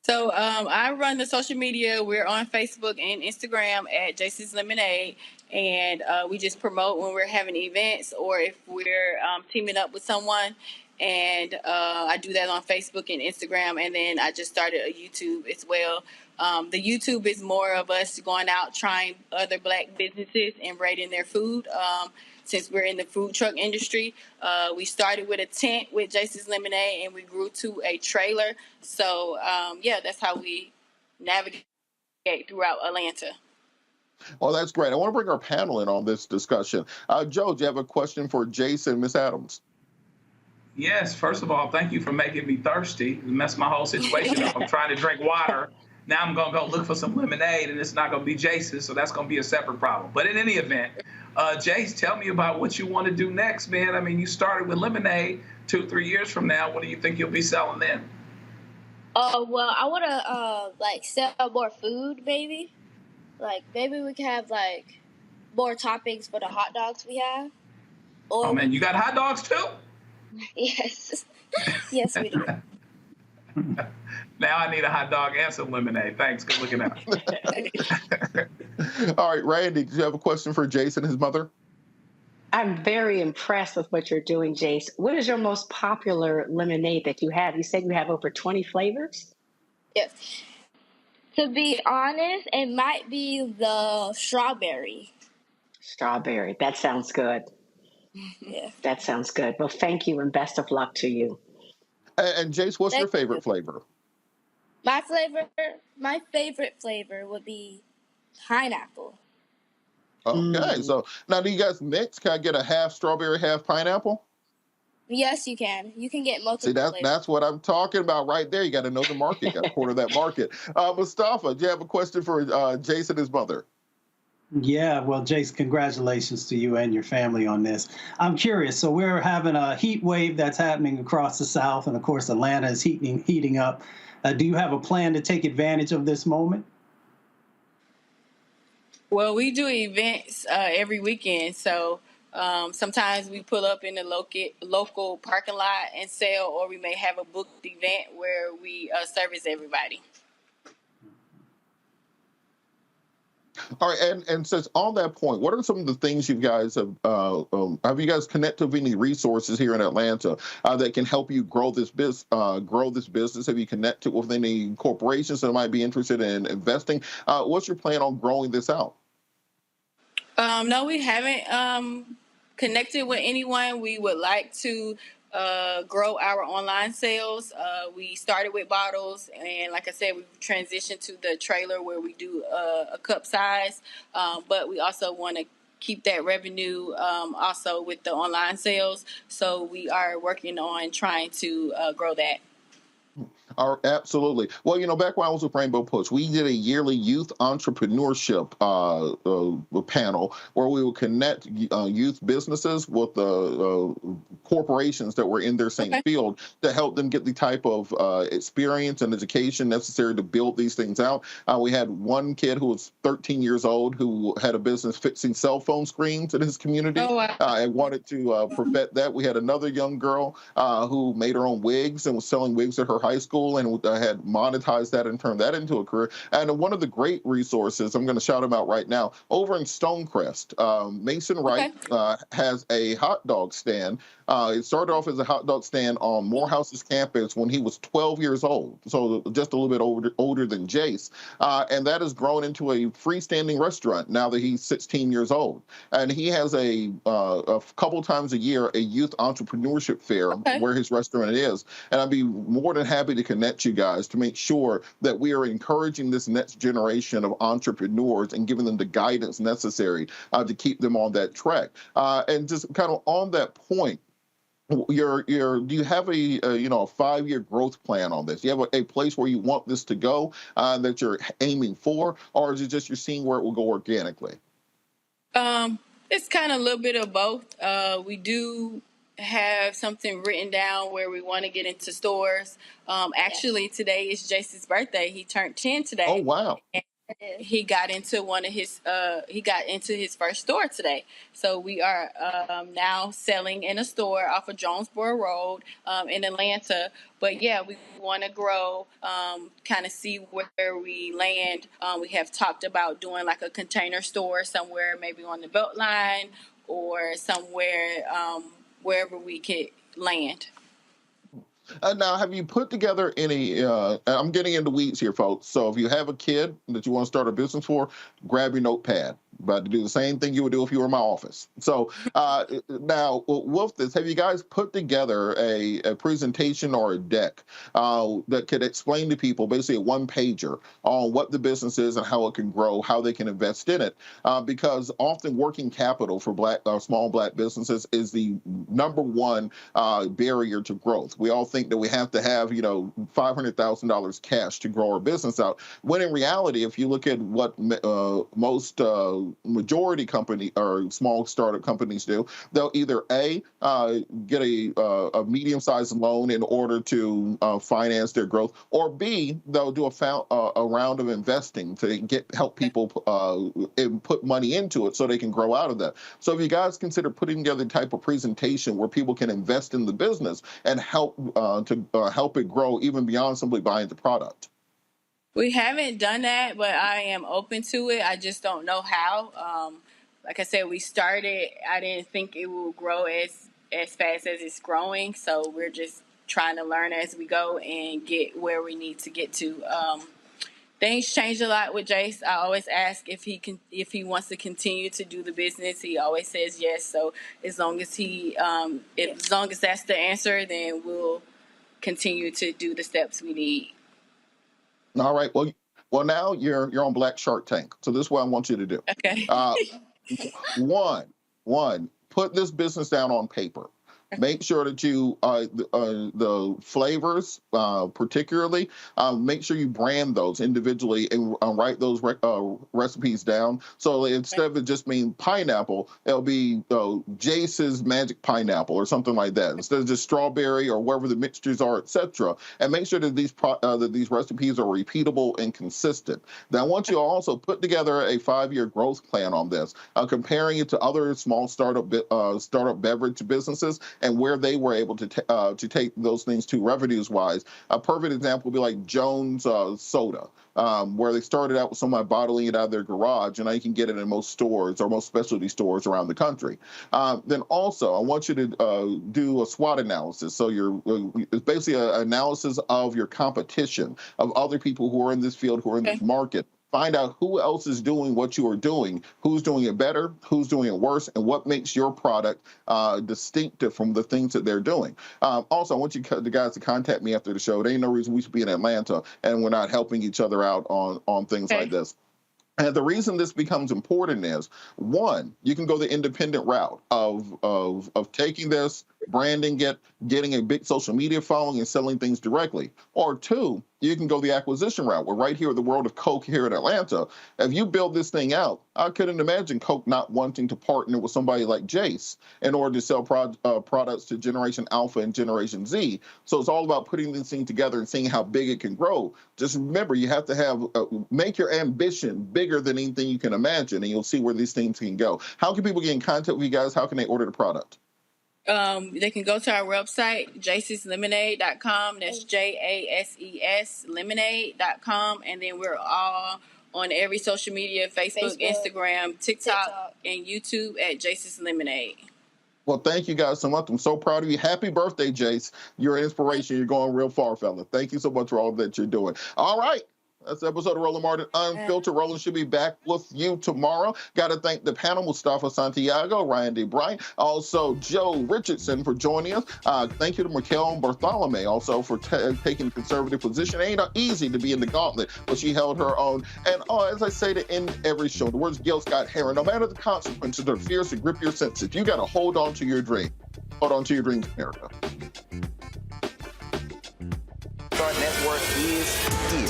So I run the social media. We're on Facebook and Instagram at Jason's Lemonade, and we just promote when we're having events or if we're teaming up with someone. And I do that on Facebook and Instagram, and then I just started a YouTube as well. The YouTube is more of us going out trying other Black businesses and rating their food. Since we're in the food truck industry, we started with a tent with Jason's Lemonade, and we grew to a trailer. So, that's how we navigate throughout Atlanta. Oh, that's great. I want to bring our panel in on this discussion. Joe, do you have a question for Jason, Ms. Adams? Yes, first of all, thank you for making me thirsty. It messed my whole situation up. I'm trying to drink water. Now I'm going to go look for some lemonade, and it's not going to be Jason's, so that's going to be a separate problem. But in any event, Jace, tell me about what you want to do next, man. I mean, you started with lemonade 2-3 years from now. What do you think you'll be selling then? Well, I want to sell more food, maybe. Maybe we can have more toppings for the hot dogs we have. Oh man, you got hot dogs too? Yes. Yes, we do. Now I need a hot dog and some lemonade. Thanks. Good looking out. All right, Randy, do you have a question for Jason and his mother? I'm very impressed with what you're doing, Jace. What is your most popular lemonade that you have? You said you have over 20 flavors? Yes. To be honest, it might be the strawberry. Strawberry. That sounds good. Yeah. That sounds good. Well, thank you and best of luck to you. And Jace, what's your favorite flavor? My favorite flavor would be pineapple. Okay, so now do you guys mix? Can I get a half strawberry, half pineapple? Yes, you can. You can get multiple flavors. That's what I'm talking about right there. You got to know the market, got to corner that market. Mustafa, do you have a question for Jason and his mother? Yeah, well, Jace, congratulations to you and your family on this. I'm curious. So we're having a heat wave that's happening across the South, and of course, Atlanta is heating up. Do you have a plan to take advantage of this moment? Well, we do events every weekend, so sometimes we pull up in the local parking lot and sell, or we may have a booked event where we service everybody. All right, and since on that point, what are some of the things you guys have you guys connected with any resources here in Atlanta that can help you grow this business? Have you connected with any corporations that might be interested in investing? What's your plan on growing this out? No, we haven't connected with anyone. We would like to grow our online sales. We started with bottles, and like I said, we've transitioned to the trailer where we do a cup size. But we also want to keep that revenue also with the online sales. So we are working on trying to grow that. Absolutely. Well, back when I was with Rainbow Push, we did a yearly youth entrepreneurship panel where we would connect youth businesses with corporations that were in their same field to help them get the type of experience and education necessary to build these things out. We had one kid who was 13 years old who had a business fixing cell phone screens in his community and wanted to perfect that. We had another young girl who made her own wigs and was selling wigs at her high school and had monetized that and turned that into a career. And one of the great resources, I'm going to shout him out right now, over in Stonecrest, Mason Wright has a hot dog stand. It started off as a hot dog stand on Morehouse's campus when he was 12 years old, so just a little bit older than Jace. And that has grown into a freestanding restaurant now that he's 16 years old. And he has a couple times a year a youth entrepreneurship fair where his restaurant is. And I'd be more than happy to connect you guys to make sure that we are encouraging this next generation of entrepreneurs and giving them the guidance necessary to keep them on that track. And just kind of on that point, do you have a 5-year growth plan on this? Do you have a place where you want this to go that you're aiming for, or is it just you're seeing where it will go organically? It's kind of a little bit of both. We do have something written down where we want to get into stores. Actually, today is Jace's birthday. He turned 10 today. Oh, wow. And he got into his first store today. So we are now selling in a store off of Jonesboro Road in Atlanta. But yeah, we want to grow, kind of see where we land. We have talked about doing like a container store somewhere, maybe on the Beltline or somewhere wherever we could land. Now, have you put together any, I'm getting into weeds here, folks, so if you have a kid that you want to start a business for, grab your notepad. About to do the same thing you would do if you were in my office. So now, with this, have you guys put together a presentation or a deck that could explain to people, basically a one-pager, on what the business is and how it can grow, how they can invest in it? Because often working capital for small black businesses is the #1 barrier to growth. We all think that we have to have, $500,000 cash to grow our business out. When in reality, if you look at what most majority company or small startup companies do, they'll either get a medium-sized loan in order to finance their growth, or B, they'll do a round of investing to help people put money into it so they can grow out of that. So if you guys consider putting together a type of presentation where people can invest in the business and help it grow even beyond simply buying the product. We haven't done that, but I am open to it. I just don't know how. Like I said, we started. I didn't think it will grow as fast as it's growing. So we're just trying to learn as we go and get where we need to get to. Things change a lot with Jace. I always ask if he wants to continue to do the business. He always says yes. So as long as that's the answer, then we'll continue to do the steps we need. All right. Well, now you're on Black Shark Tank. So this is what I want you to do. Okay. One, put this business down on paper. Make sure that you, the flavors particularly, make sure you brand those individually and write those recipes down. So instead of it just being pineapple, it'll be Jace's Magic Pineapple or something like that. Instead of just strawberry or wherever the mixtures are, etc. And make sure that these recipes are repeatable and consistent. Now, I want you to also put together a 5-year growth plan on this, comparing it to other small startup beverage businesses and where they were able to take those things to revenues-wise. A perfect example would be like Jones Soda, where they started out with somebody bottling it out of their garage, and now you can get it in most stores or most specialty stores around the country. Then also, I want you to do a SWOT analysis. So it's basically an analysis of your competition, of other people who are in this field, who are in this market. Find out who else is doing what you are doing, who's doing it better, who's doing it worse, and what makes your product distinctive from the things that they're doing. Also, I want the guys to contact me after the show. There ain't no reason we should be in Atlanta and we're not helping each other out on things like this. And the reason this becomes important is, one, you can go the independent route of taking this, branding it, getting a big social media following and selling things directly. Or two, you can go the acquisition route. We're right here at the World of Coke here in Atlanta. If you build this thing out, I couldn't imagine Coke not wanting to partner with somebody like Jace in order to sell products to Generation Alpha and Generation Z. So it's all about putting this thing together and seeing how big it can grow. Just remember, you have to have make your ambition bigger than anything you can imagine, and you'll see where these things can go. How can people get in contact with you guys? How can they order the product? They can go to our website, jaseslemonade.com. That's JASES lemonade.com. And then we're all on every social media, Facebook, Instagram, TikTok, and YouTube at Jace's Lemonade. Well, thank you guys so much. I'm so proud of you. Happy birthday, Jace. You're an inspiration. You're going real far, fella. Thank you so much for all that you're doing. All right. That's the episode of Roland Martin Unfiltered. Roland should be back with you tomorrow. Got to thank the panel, Mustafa Santiago, Ryan D. Bryant, also Joe Richardson for joining us. Thank you to Mikel Bartholome also for taking a conservative position. It ain't easy to be in the gauntlet, but she held her own. And as I say to end every show, the words Gil Scott Heron, no matter the consequences, they're fierce to grip your senses. You got to hold on to your dream. Hold on to your dreams, America. Our network is here.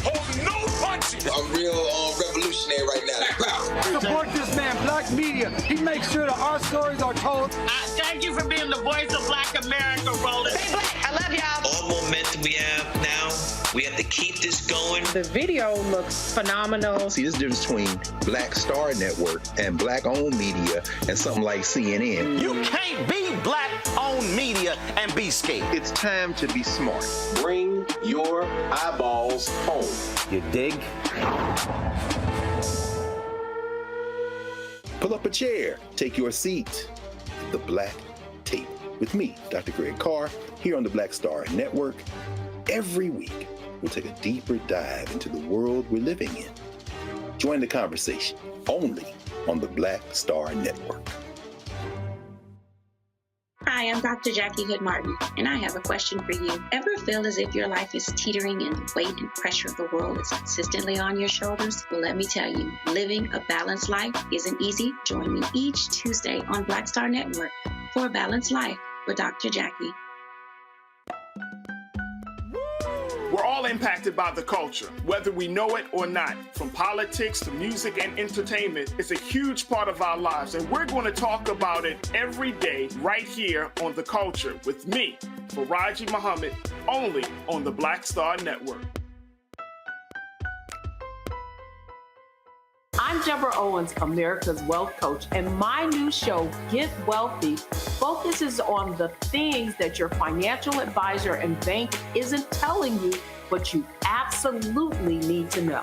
Hold no punches. I'm real revolutionary right now. Support this man, Black Media. He makes sure that our stories are told. Thank you for being the voice of Black America, Roland. Stay black. I love y'all. All momentum we have now, we have to keep this going. The video looks phenomenal. See, there's a difference between Black Star Network and Black-owned media and something like CNN. You can't be Black-owned media and be scared. It's time to be smart. Bring your eyeballs home. You dig? Pull up a chair, take your seat. The Black Tape with me, Dr. Greg Carr, here on the Black Star Network. Every week, we'll take a deeper dive into the world we're living in. Join the conversation only on the Black Star Network. Hi, I'm Dr. Jackie Hood Martin, and I have a question for you. Ever feel as if your life is teetering and the weight and pressure of the world is consistently on your shoulders? Well, let me tell you, living a balanced life isn't easy. Join me each Tuesday on Black Star Network for A Balanced Life with Dr. Jackie. We're all impacted by the culture, whether we know it or not. From politics to music and entertainment, it's a huge part of our lives, and we're going to talk about it every day right here on The Culture with me, Faraji Muhammad, only on the Black Star Network. I'm Deborah Owens, America's Wealth Coach, and my new show, Get Wealthy, focuses on the things that your financial advisor and bank isn't telling you, but you absolutely need to know.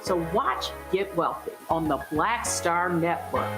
So watch Get Wealthy on the Black Star Network.